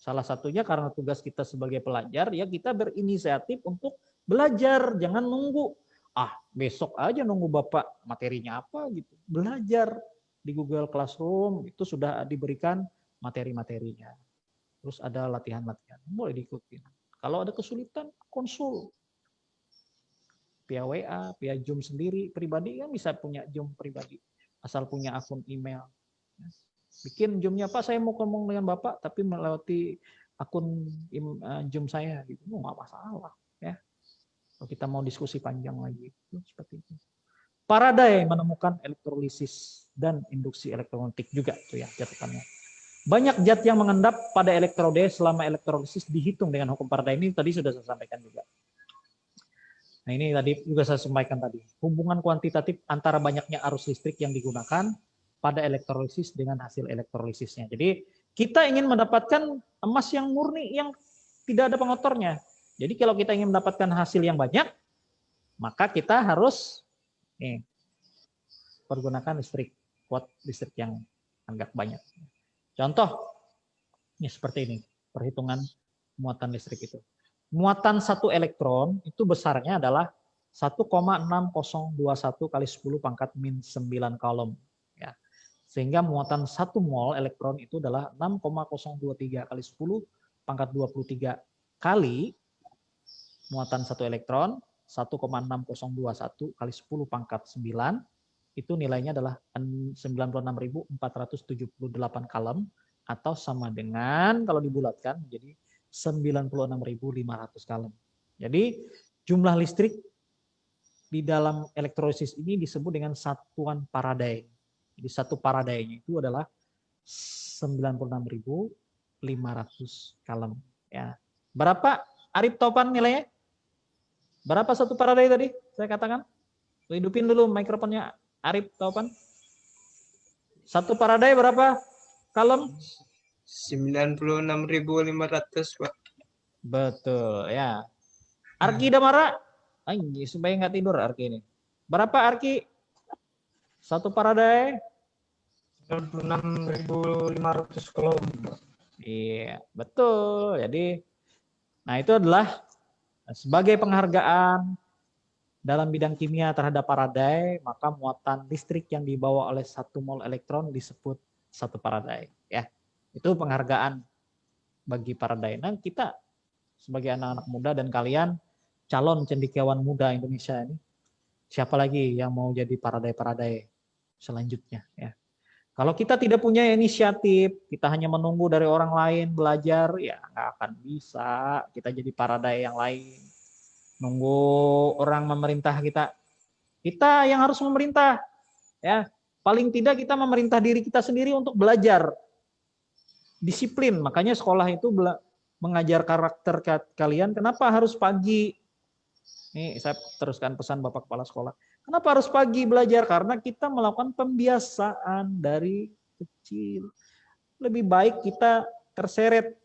Salah satunya karena tugas kita sebagai pelajar, ya kita berinisiatif untuk belajar. Jangan nunggu besok aja nunggu Bapak materinya apa gitu. Belajar di Google Classroom itu sudah diberikan materi-materinya. Terus ada latihan-latihan, boleh diikuti. Kalau ada kesulitan, konsul. Via WA, via Zoom sendiri, pribadi kan bisa punya Zoom pribadi. Asal punya akun email. Bikin Zoom-nya, Pak saya mau ngomong dengan Bapak, tapi melewati akun Zoom saya. Gitu. Nggak masalah. Ya. Kalau kita mau diskusi panjang lagi, itu seperti itu. Faraday menemukan elektrolisis dan induksi elektronetik juga tuh ya catatannya. Banyak zat yang mengendap pada elektrode selama elektrolisis dihitung dengan hukum Faraday. Ini tadi sudah saya sampaikan juga. Nah ini tadi juga saya sampaikan tadi. Hubungan kuantitatif antara banyaknya arus listrik yang digunakan pada elektrolisis dengan hasil elektrolisisnya. Jadi kita ingin mendapatkan emas yang murni yang tidak ada pengotornya. Jadi kalau kita ingin mendapatkan hasil yang banyak, maka kita harus pergunakan listrik, kuat listrik yang agak banyak. Contoh, ini seperti ini, perhitungan muatan listrik itu. Muatan satu elektron itu besarnya adalah 1,6021 kali 10 pangkat min 9 kolom. Ya. Sehingga muatan 1 mol elektron itu adalah 6,023 kali 10 pangkat 23 kali muatan 1 elektron 1,6021 kali 10 pangkat 9 itu nilainya adalah 96.478 kalem atau sama dengan kalau dibulatkan menjadi 96.500 kalem. Jadi jumlah listrik di dalam elektrolisis ini disebut dengan satuan Faraday. Jadi satu Faraday-nya itu adalah 96.500 kalem. Ya. Berapa Arif Topan nilainya? Berapa satu Faraday tadi? Saya katakan. Hidupin dulu mikrofonnya Arif Topan. Satu Faraday berapa kalem? 96.500, Pak. Betul ya. Arki Damara, supaya nggak tidur Arki ini. Berapa Arki? Satu Faraday? 96.500 kolom. Iya, betul. Jadi, nah itu adalah sebagai penghargaan dalam bidang kimia terhadap Faraday, maka muatan listrik yang dibawa oleh 1 mol elektron disebut 1 Faraday. Ya, itu penghargaan bagi Faraday. Nah, kita sebagai anak-anak muda dan kalian calon cendekiawan muda Indonesia ini, siapa lagi yang mau jadi Faraday selanjutnya? Ya. Kalau kita tidak punya inisiatif, kita hanya menunggu dari orang lain belajar, ya nggak akan bisa kita jadi Faraday yang lain. Nunggu orang memerintah kita. Kita yang harus memerintah. Ya, paling tidak kita memerintah diri kita sendiri untuk belajar. Disiplin, makanya sekolah itu mengajar karakter kalian. Kenapa harus pagi? Nih saya teruskan pesan Bapak Kepala Sekolah. Kenapa harus pagi belajar? Karena kita melakukan pembiasaan dari kecil. Lebih baik kita terseret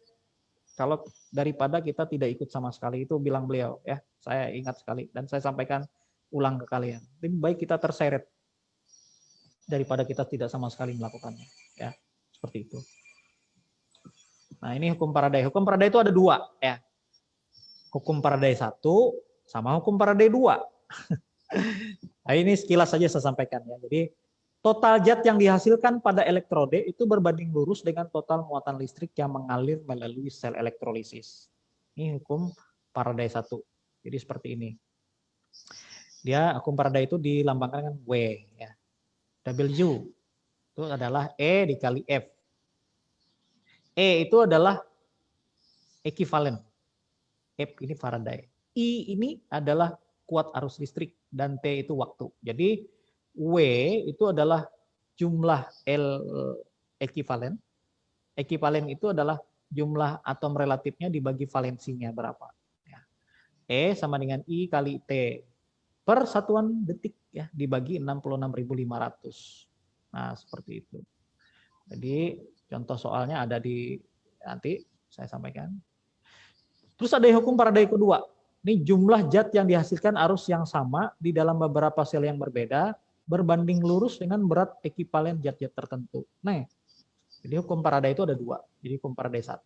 kalau daripada kita tidak ikut sama sekali. Itu bilang beliau ya. Saya ingat sekali dan saya sampaikan ulang ke kalian. Lebih baik kita terseret daripada kita tidak sama sekali melakukannya. Ya, seperti itu. Nah, ini hukum Faraday. Hukum Faraday itu ada 2 ya. Hukum Faraday 1 sama hukum Faraday 2. Nah, ini sekilas saja saya sampaikan ya. Jadi total zat yang dihasilkan pada elektrode itu berbanding lurus dengan total muatan listrik yang mengalir melalui sel elektrolisis. Ini hukum Faraday 1. Jadi seperti ini. Dia hukum Faraday itu dilambangkan dengan W ya. W itu adalah E dikali F. E itu adalah ekuivalen. F ini Faraday. I ini adalah kuat arus listrik dan T itu waktu. Jadi W itu adalah jumlah L ekuivalen. Ekuivalen itu adalah jumlah atom relatifnya dibagi valensinya berapa. E sama dengan I kali T per satuan detik ya dibagi 66.500. Nah, seperti itu. Jadi contoh soalnya ada di nanti saya sampaikan. Terus ada hukum Faraday kedua. Ini jumlah zat yang dihasilkan arus yang sama di dalam beberapa sel yang berbeda berbanding lurus dengan berat ekuivalen zat-zat tertentu. Nah, jadi hukum Faraday itu ada 2. Jadi hukum Faraday 1,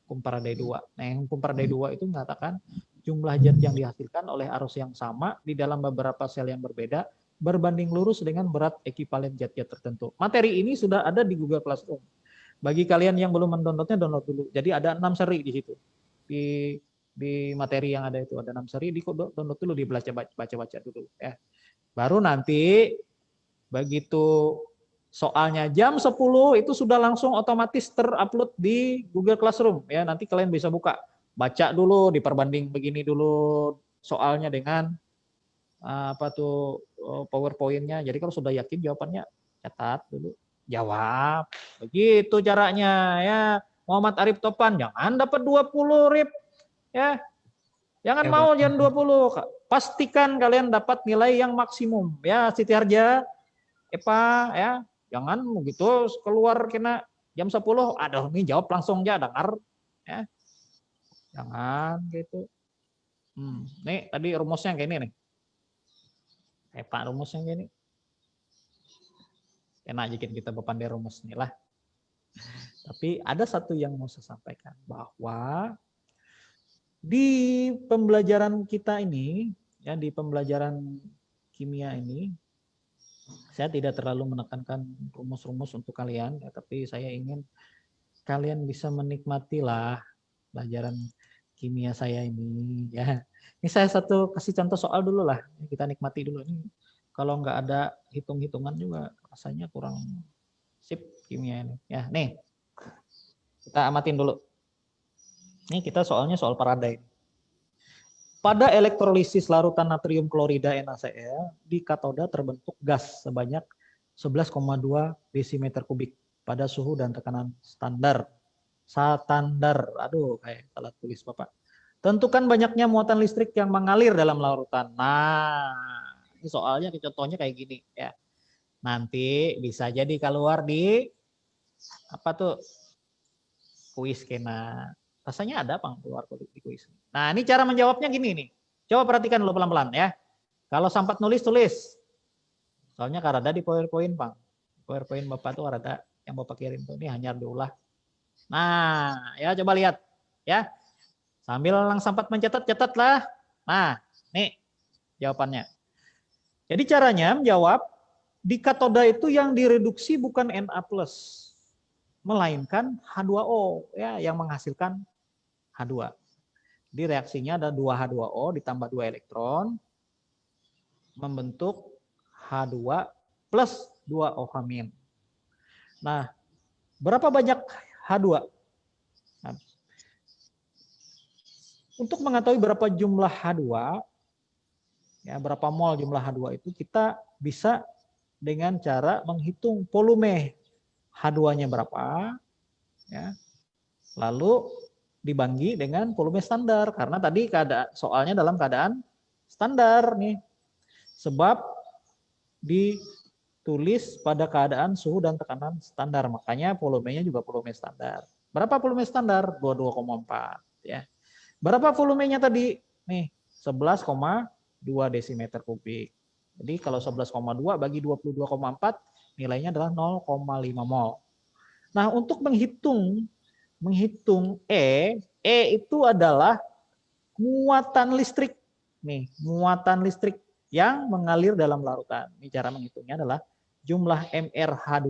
hukum Faraday 2. Nah, yang hukum Faraday 2 itu mengatakan jumlah zat yang dihasilkan oleh arus yang sama di dalam beberapa sel yang berbeda berbanding lurus dengan berat ekivalen zat-zat tertentu. Materi ini sudah ada di Google Classroom. Bagi kalian yang belum mendownloadnya, download dulu. Jadi ada 6 seri di situ. Di materi yang ada itu ada 6 seri, di download dulu, dibaca-baca dulu ya. Baru nanti begitu soalnya jam 10 itu sudah langsung otomatis terupload di Google Classroom ya. Nanti kalian bisa buka, baca dulu, diperbanding begini dulu soalnya dengan PowerPoint-nya. Jadi kalau sudah yakin jawabannya, catat dulu, jawab. Begitu caranya ya. Muhammad Arif Topan jangan dapat 20 RIP ya. Jangan mau jangan 20. Pastikan kalian dapat nilai yang maksimum ya. Siti Harja, Epa ya. Jangan begitu keluar kena jam 10, aduh ini jawab langsung aja dengar ya. Jangan gitu. Nih tadi rumusnya kayak ini nih. Pak rumusnya kayak ini. Enak aja kita berpandai rumus nih lah. Tapi ada satu yang mau saya sampaikan, bahwa di pembelajaran kita ini, ya di pembelajaran kimia ini, saya tidak terlalu menekankan rumus-rumus untuk kalian, ya, tapi saya ingin kalian bisa menikmatilah pelajaran kimia saya ini. Ya, ini saya kasih contoh soal dulu lah, kita nikmati dulu ini. Kalau nggak ada hitung-hitungan juga rasanya kurang sip kimia ini. Ya, nih kita amatin dulu. Ini kita soalnya soal Faraday. Pada elektrolisis larutan natrium klorida NaCl di katoda terbentuk gas sebanyak 11,2 desimeter kubik pada suhu dan tekanan standar. Aduh kayak salah tulis Bapak. Tentukan banyaknya muatan listrik yang mengalir dalam larutan. Nah, ini soalnya contohnya kayak gini ya. Nanti bisa jadi keluar di apa tuh? Kuis kena. Rasanya ada Bang keluar di kuis. Nah, ini cara menjawabnya gini nih. Coba perhatikan dulu pelan-pelan ya. Kalau sempat nulis, tulis. Soalnya karada di PowerPoint, Bang. PowerPoint Bapak tuh karada yang Bapak kirim tuh ini hanya diulah. Nah, ya coba lihat ya. Sambil sempat mencatat, catatlah. Nah, nih jawabannya. Jadi caranya menjawab di katoda itu yang direduksi bukan Na+, melainkan H2O ya yang menghasilkan H2. Di reaksinya ada 2 H2O ditambah 2 elektron membentuk H2 plus 2 OH-. Nah, berapa banyak H2? Nah, untuk mengetahui berapa jumlah H2 ya, berapa mol jumlah H2 itu kita bisa dengan cara menghitung volume H2-nya berapa, ya. Lalu dibagi dengan volume standar karena tadi soalnya dalam keadaan standar nih. Sebab ditulis pada keadaan suhu dan tekanan standar, makanya volumenya juga volume standar. Berapa volume standar? 22,4 ya. Berapa volumenya tadi? Nih, 11,2 desimeter kubik. Jadi kalau 11,2 bagi 22,4 nilainya adalah 0,5 mol. Nah, untuk menghitung E itu adalah muatan listrik. Nih, muatan listrik yang mengalir dalam larutan. Ini cara menghitungnya adalah jumlah MrH2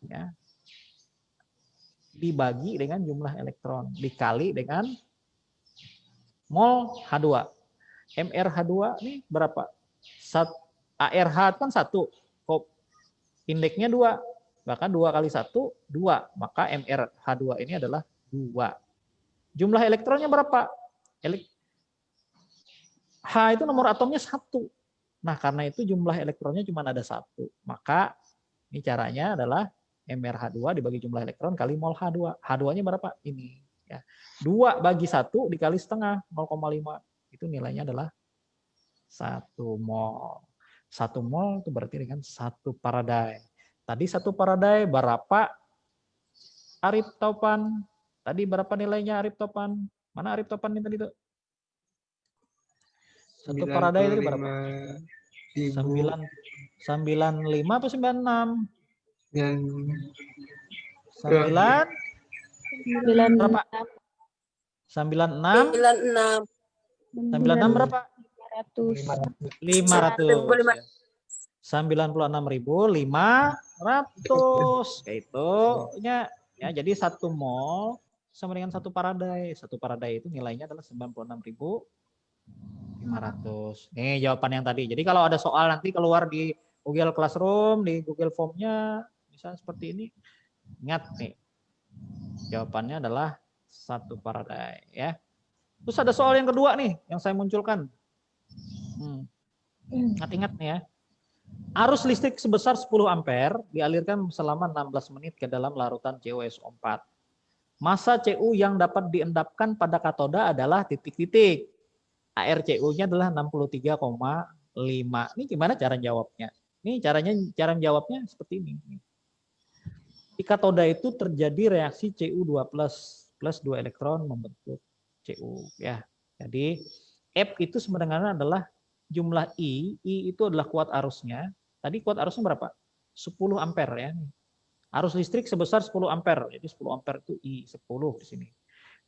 ya, dibagi dengan jumlah elektron dikali dengan mol H2. MrH2 ini berapa? ARH kan 1. Indeksnya 2, bahkan 2 kali 1, 2. Maka MrH2 ini adalah 2. Jumlah elektronnya berapa? H itu nomor atomnya 1. Nah, karena itu jumlah elektronnya cuma ada 1. Maka ini caranya adalah MrH2 dibagi jumlah elektron kali mol H2. H2-nya berapa? Ini. Ya. 2 bagi 1 dikali setengah, 0,5. Itu nilainya adalah 1 mol. 1 mol itu berarti dengan 1 Faraday. Tadi 1 Faraday berapa Arif Topan? Tadi berapa nilainya Arif Topan? Mana Arif Topan ini tadi tuh? 1 Faraday tadi berapa? 95 atau 96? 9 berapa? 96 96. 96 berapa? 500 ya. 96.500 kayak itu ya, jadi satu mol sama dengan satu paradai. Satu paradai itu nilainya adalah 96.500. Nih jawaban yang tadi. Jadi kalau ada soal nanti keluar di Google Classroom, di Google Form-nya bisa seperti ini. Ingat nih. Jawabannya adalah satu paradai ya. Terus ada soal yang kedua nih yang saya munculkan. Ingat-ingat nih ya. Arus listrik sebesar 10 ampere dialirkan selama 16 menit ke dalam larutan CuSO4. Massa Cu yang dapat diendapkan pada katoda adalah titik-titik. ARCU-nya adalah 63,5. Ini gimana cara jawabnya? Ini cara jawabnya seperti ini. Di katoda itu terjadi reaksi Cu2+ plus 2 elektron membentuk Cu ya. Jadi F itu sebenarnya adalah jumlah I itu adalah kuat arusnya. Tadi kuat arusnya berapa? 10 ampere ya. Arus listrik sebesar 10 ampere. Jadi 10 ampere itu I 10 di sini.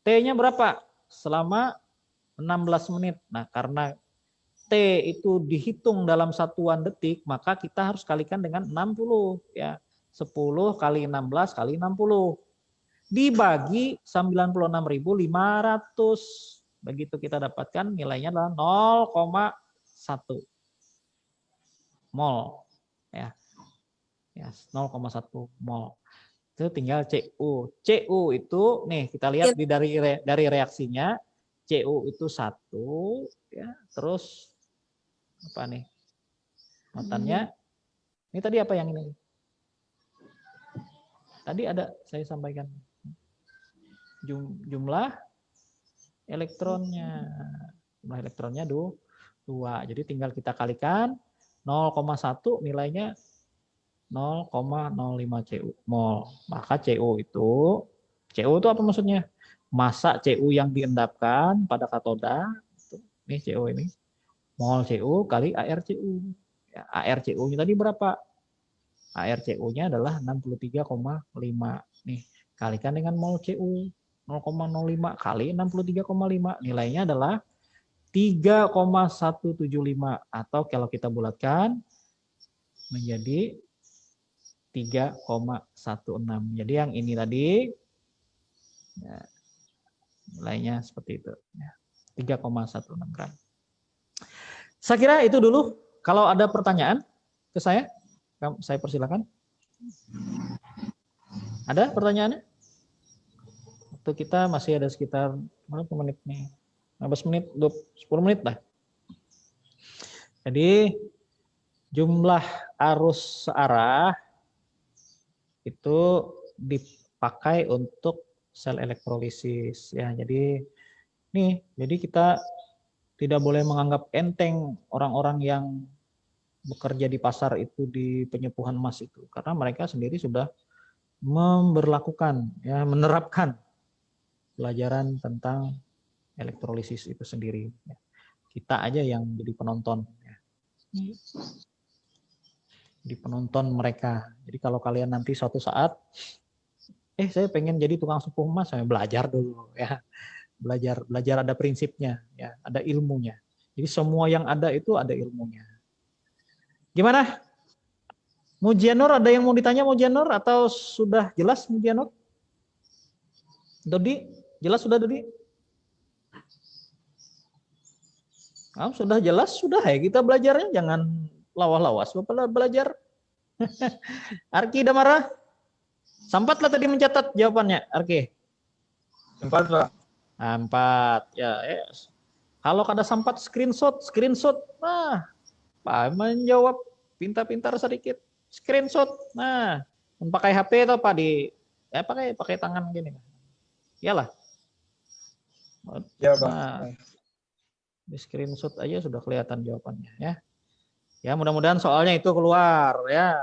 T-nya berapa? Selama 16 menit. Nah, karena T itu dihitung dalam satuan detik, maka kita harus kalikan dengan 60 ya. 10 kali 16 kali 60. Dibagi 96.500. Begitu kita dapatkan nilainya adalah 0,1 mol ya. Ya, 0,1 mol. Itu tinggal Cu. Cu itu nih kita lihat dari reaksinya. Cu itu 1 ya. Terus apa nih? Notannya. Ini tadi apa yang ini? Tadi ada saya sampaikan jumlah elektronnya. Jumlah elektronnya 2. Jadi tinggal kita kalikan 0,1 nilainya 0,05 Cu mol. Maka Cu itu apa maksudnya? Massa Cu yang diendapkan pada katoda. Nih Cu ini. Mol Cu kali ARCU. Ya, ARCU-nya tadi berapa? ARCU-nya adalah 63,5. Nih, kalikan dengan mol Cu. 0,05 kali 63,5. Nilainya adalah 3,175. Atau kalau kita bulatkan menjadi 3,16. Jadi yang ini tadi ya, nilainya seperti itu. Ya, 3,16 gram. Saya kira itu dulu. Kalau ada pertanyaan ke saya persilakan. Ada pertanyaannya? Waktu kita masih ada sekitar berapa menit nih? 15 menit, 10 menit lah. Jadi jumlah arus searah itu dipakai untuk sel elektrolisis ya. Jadi kita tidak boleh menganggap enteng orang-orang yang bekerja di pasar itu di penyembuhan emas itu, karena mereka sendiri sudah menerapkan pelajaran tentang elektrolisis itu sendiri. Kita aja yang jadi penonton. Di penonton mereka. Jadi kalau kalian nanti suatu saat, saya pengen jadi tukang sepuh emas, saya belajar dulu ya. Belajar ada prinsipnya, ya, ada ilmunya. Jadi semua yang ada itu ada ilmunya. Gimana? Mujianur, ada yang mau ditanya Mujianur atau sudah jelas Mujianur? Dodi, jelas sudah Dodi? Sudah jelas, sudah ya kita belajarnya, jangan lawas-lawas, Bapak belajar. Arki Damara, sampatlah tadi mencatat jawabannya, Arki. Sempat, Pak. 4, ya. Yes. Kalau kada sempat screenshot. Nah, Pak menjawab pintar-pintar sedikit. Screenshot. Nah, pakai HP atau Pak pakai tangan gini. Iyalah. Ya, Pak. Nah, di screenshot aja sudah kelihatan jawabannya ya. Ya, mudah-mudahan soalnya itu keluar ya.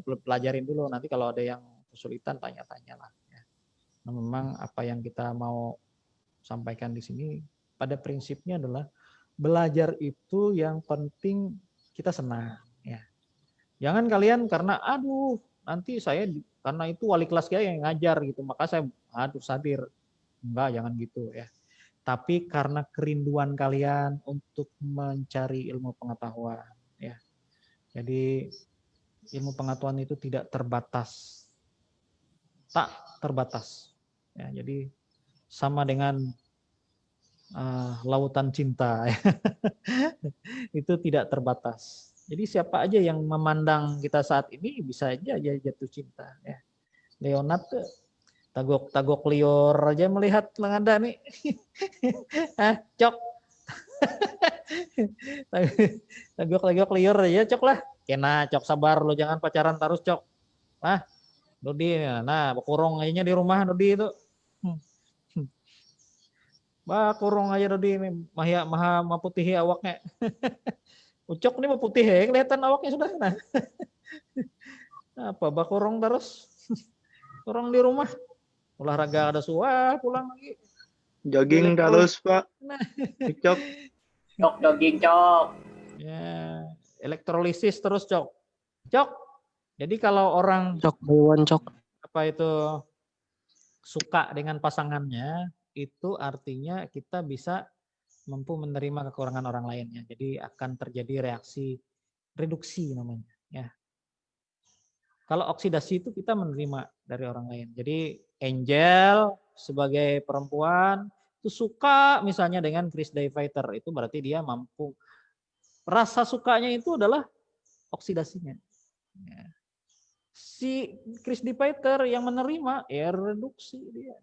Pelajarin dulu, nanti kalau ada yang kesulitan tanya-tanya lah ya. Nah, memang apa yang kita mau sampaikan di sini pada prinsipnya adalah belajar itu yang penting kita senang ya. Jangan kalian karena nanti saya karena itu wali kelas saya yang ngajar gitu, maka saya sadir. Enggak, jangan gitu ya. Tapi karena kerinduan kalian untuk mencari ilmu pengetahuan ya. Jadi ilmu pengetahuan itu tidak terbatas. Tak terbatas. Ya, jadi sama dengan lautan cinta. Itu tidak terbatas. Jadi siapa aja yang memandang kita saat ini bisa aja jatuh cinta. Ya. Leonard tuh tagok-tagok liur aja melihat Lenganda nih. Cok. Tagok-tagok liur aja cok lah. Kena cok sabar lo jangan pacaran terus cok. Dodi, nah kurung aja di rumah Dodi itu. Kurung aja Dodi ini maha putih awaknya. Ucok ini mau putih ya, kelihatan awaknya sudah. Nah. Apa kurung terus. Kurang di rumah. Olahraga ada suah, pulang lagi. Jogging terus, Pak. Cok. Cok, jogging, cok. Ya, elektrolisis terus, Cok. Cok. Jadi kalau orang Cok, Iwan cok. apa itu suka dengan pasangannya, itu artinya kita bisa mampu menerima kekurangan orang lainnya. Jadi akan terjadi reaksi reduksi namanya, ya. Kalau oksidasi itu kita menerima dari orang lain. Jadi Angel sebagai perempuan itu suka misalnya dengan Chris Fighter, itu berarti dia mampu. Rasa sukanya itu adalah oksidasinya. Ya. Si Chris Fighter yang menerima ya reduksi dia.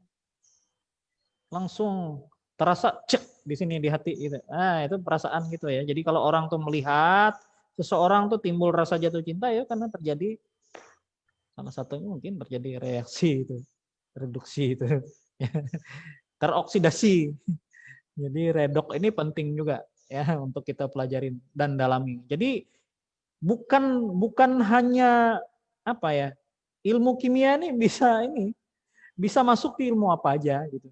Langsung terasa cek di sini di hati gitu. Nah, itu perasaan gitu ya. Jadi kalau orang tuh melihat seseorang tuh timbul rasa jatuh cinta ya karena terjadi salah satunya mungkin terjadi reaksi itu, reduksi itu. Teroksidasi. Jadi redok ini penting juga ya untuk kita pelajarin dan dalami. Jadi bukan hanya apa ya, ilmu kimia ini bisa masuk di ilmu apa aja gitu.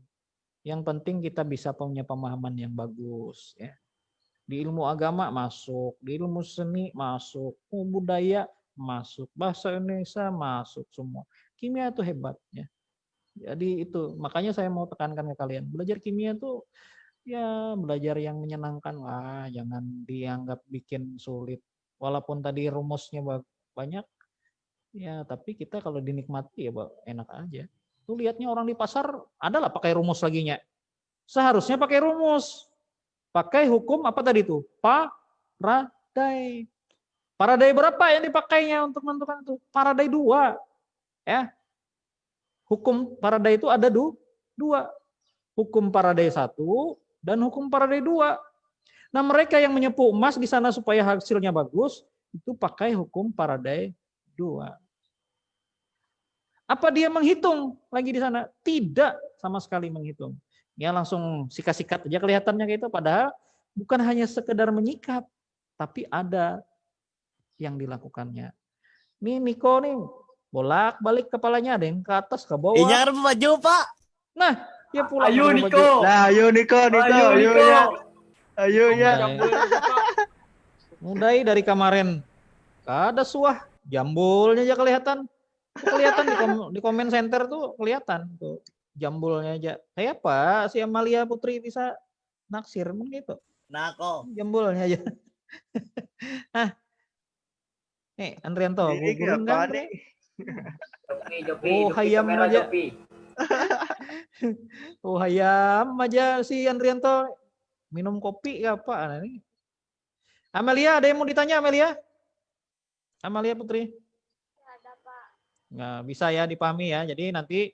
Yang penting kita bisa punya pemahaman yang bagus ya. Di ilmu agama masuk, di ilmu seni masuk, budaya masuk, bahasa Indonesia masuk semua. Kimia itu hebat ya. Jadi itu makanya saya mau tekankan ke kalian, belajar kimia itu ya belajar yang menyenangkan lah, jangan dianggap bikin sulit. Walaupun tadi rumusnya banyak, ya tapi kita kalau dinikmati ya enak aja. Tuh lihatnya orang di pasar adalah pakai rumus laginya. Seharusnya pakai rumus. Pakai hukum apa tadi tuh? Faraday. Faraday berapa yang dipakainya untuk menentukan itu? Faraday 2. Ya. Hukum Faraday itu ada 2. Hukum Faraday 1 dan hukum Faraday 2. Nah, mereka yang menyepuh emas di sana supaya hasilnya bagus, itu pakai hukum Faraday 2. Apa dia menghitung lagi di sana? Tidak sama sekali menghitung. Ya langsung sikat-sikat aja kelihatannya kayak itu. Padahal bukan hanya sekedar menyikat, tapi ada yang dilakukannya. Nih Niko nih bolak-balik kepalanya, ada yang ke atas ke bawah. Jangan maju Pak. Nah, dia pulang. Ayo Niko. Nah, ayo Niko. Ayo ya. Ayo ya. Mulai dari kemarin ada suah jambulnya aja kelihatan. Kelihatan di komen center tuh kelihatan tuh jambulnya aja. Kayak apa si Amalia Putri bisa naksir begitu. Nah kok. Jambulnya aja. Nah. Nih, Andrianto, Ini gugurin apa kan? nih? Jopi, hayam kamera, aja. Jopi. Hayam aja si Andrianto minum kopi apa nih? Amalia, ada yang mau ditanya Amalia? Amalia Putri? Ada Pak. Nggak bisa ya dipahami ya. Jadi nanti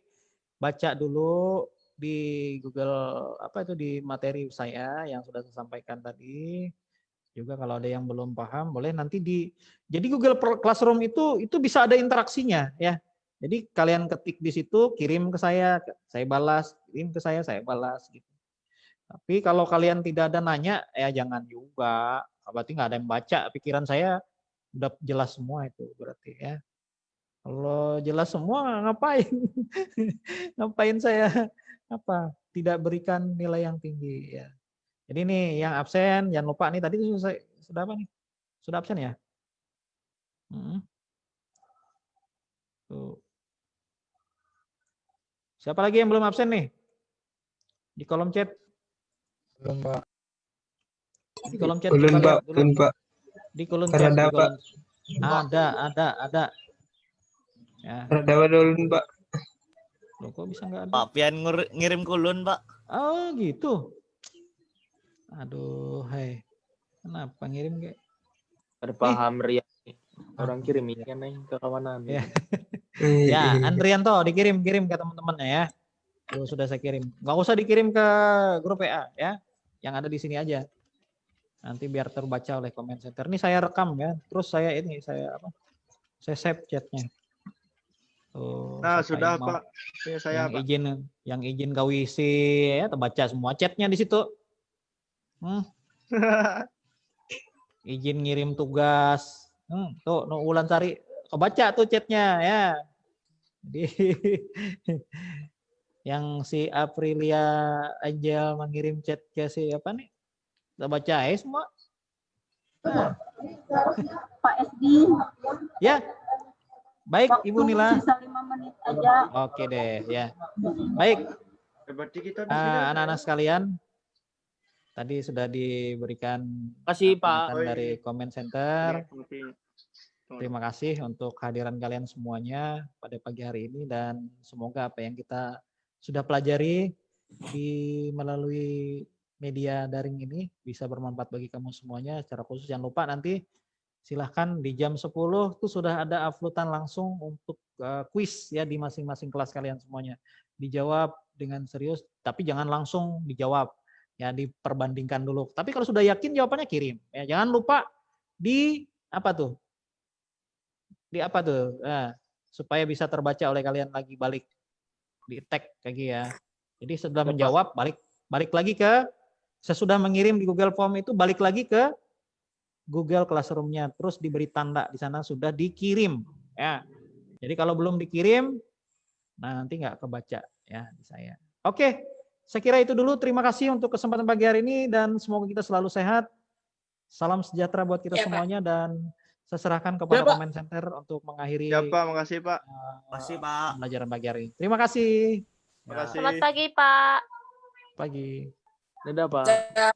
baca dulu di Google apa itu di materi saya yang sudah saya sampaikan tadi. Juga kalau ada yang belum paham boleh nanti jadi Google Classroom itu bisa ada interaksinya ya. Jadi kalian ketik di situ, kirim ke saya balas, kirim ke saya balas gitu. Tapi kalau kalian tidak ada nanya ya jangan juga. Berarti nggak ada yang baca, pikiran saya udah jelas semua itu berarti ya. Kalau jelas semua ngapain? Ngapain saya tidak berikan nilai yang tinggi ya. Jadi nih yang absen jangan lupa nih tadi sudah apa nih? Sudah absen ya? Tuh. Siapa lagi yang belum absen nih? Di kolom chat. Belum, Pak. Di kolom chat. Belum, coba Pak. lihat dulu. Belum, Pak. Di kolom Karena chat. ada, Di Pak. kolom. Ada. Ya. Ada ulun, Pak. Loh, kok bisa nggak ada? Pak pian ngirim kulun, Pak. Oh gitu. Aduh, hai. Kenapa ngirim kayak? Ada paham Rian. Orang kirim ikan nih ke kawanan. Ya. Ya, Andrianto dikirim ke teman-temannya ya. Tuh, sudah saya kirim. Nggak usah dikirim ke grup WA ya. Yang ada di sini aja. Nanti biar terbaca oleh comment center. Ini saya rekam ya. Terus saya Saya save chatnya. Tuh, Nah, siapa sudah yang mau- Pak. Punya saya Pak. yang izin KWC ya, terbaca semua chatnya di situ. Izin ngirim tugas. Tuh, Wulan Sari kebaca tuh chatnya ya. Jadi yang si Aprilia Angel mengirim chat ke si apa nih? Terbaca ya semua. Nah. Pak SD. Ya. Baik, Ibu Nila. Sisa 5 menit aja. Oke deh, ya. Baik. Berarti kita di sini. Anak-anak sekalian, tadi sudah diberikan Kasih Pak. peringatan dari comment center. Mungkin. Terima kasih untuk kehadiran kalian semuanya pada pagi hari ini dan semoga apa yang kita sudah pelajari melalui media daring ini bisa bermanfaat bagi kamu semuanya. Secara khusus jangan lupa nanti silahkan di jam 10 tuh sudah ada uploadan langsung untuk kuis ya di masing-masing kelas kalian semuanya. Dijawab dengan serius, tapi jangan langsung dijawab. Ya diperbandingkan dulu. Tapi kalau sudah yakin jawabannya kirim. Ya jangan lupa di apa tuh? Nah, supaya bisa terbaca oleh kalian lagi balik di tag lagi ya. Jadi setelah menjawab balik lagi ke sesudah mengirim di Google Form itu balik lagi ke Google Classroom-nya, terus diberi tanda di sana sudah dikirim ya. Jadi kalau belum dikirim, nah nanti nggak kebaca ya di saya. Oke, saya kira itu dulu. Terima kasih untuk kesempatan pagi hari ini dan semoga kita selalu sehat. Salam sejahtera buat kita semuanya dan saya serahkan kepada comment center untuk mengakhiri. Ya Pak, makasih Pak. Makasih, Pak. Pelajaran pagi hari ini. Terima kasih. Terima kasih. Selamat pagi, Pak. Pagi. Dadah Pak. Dadah.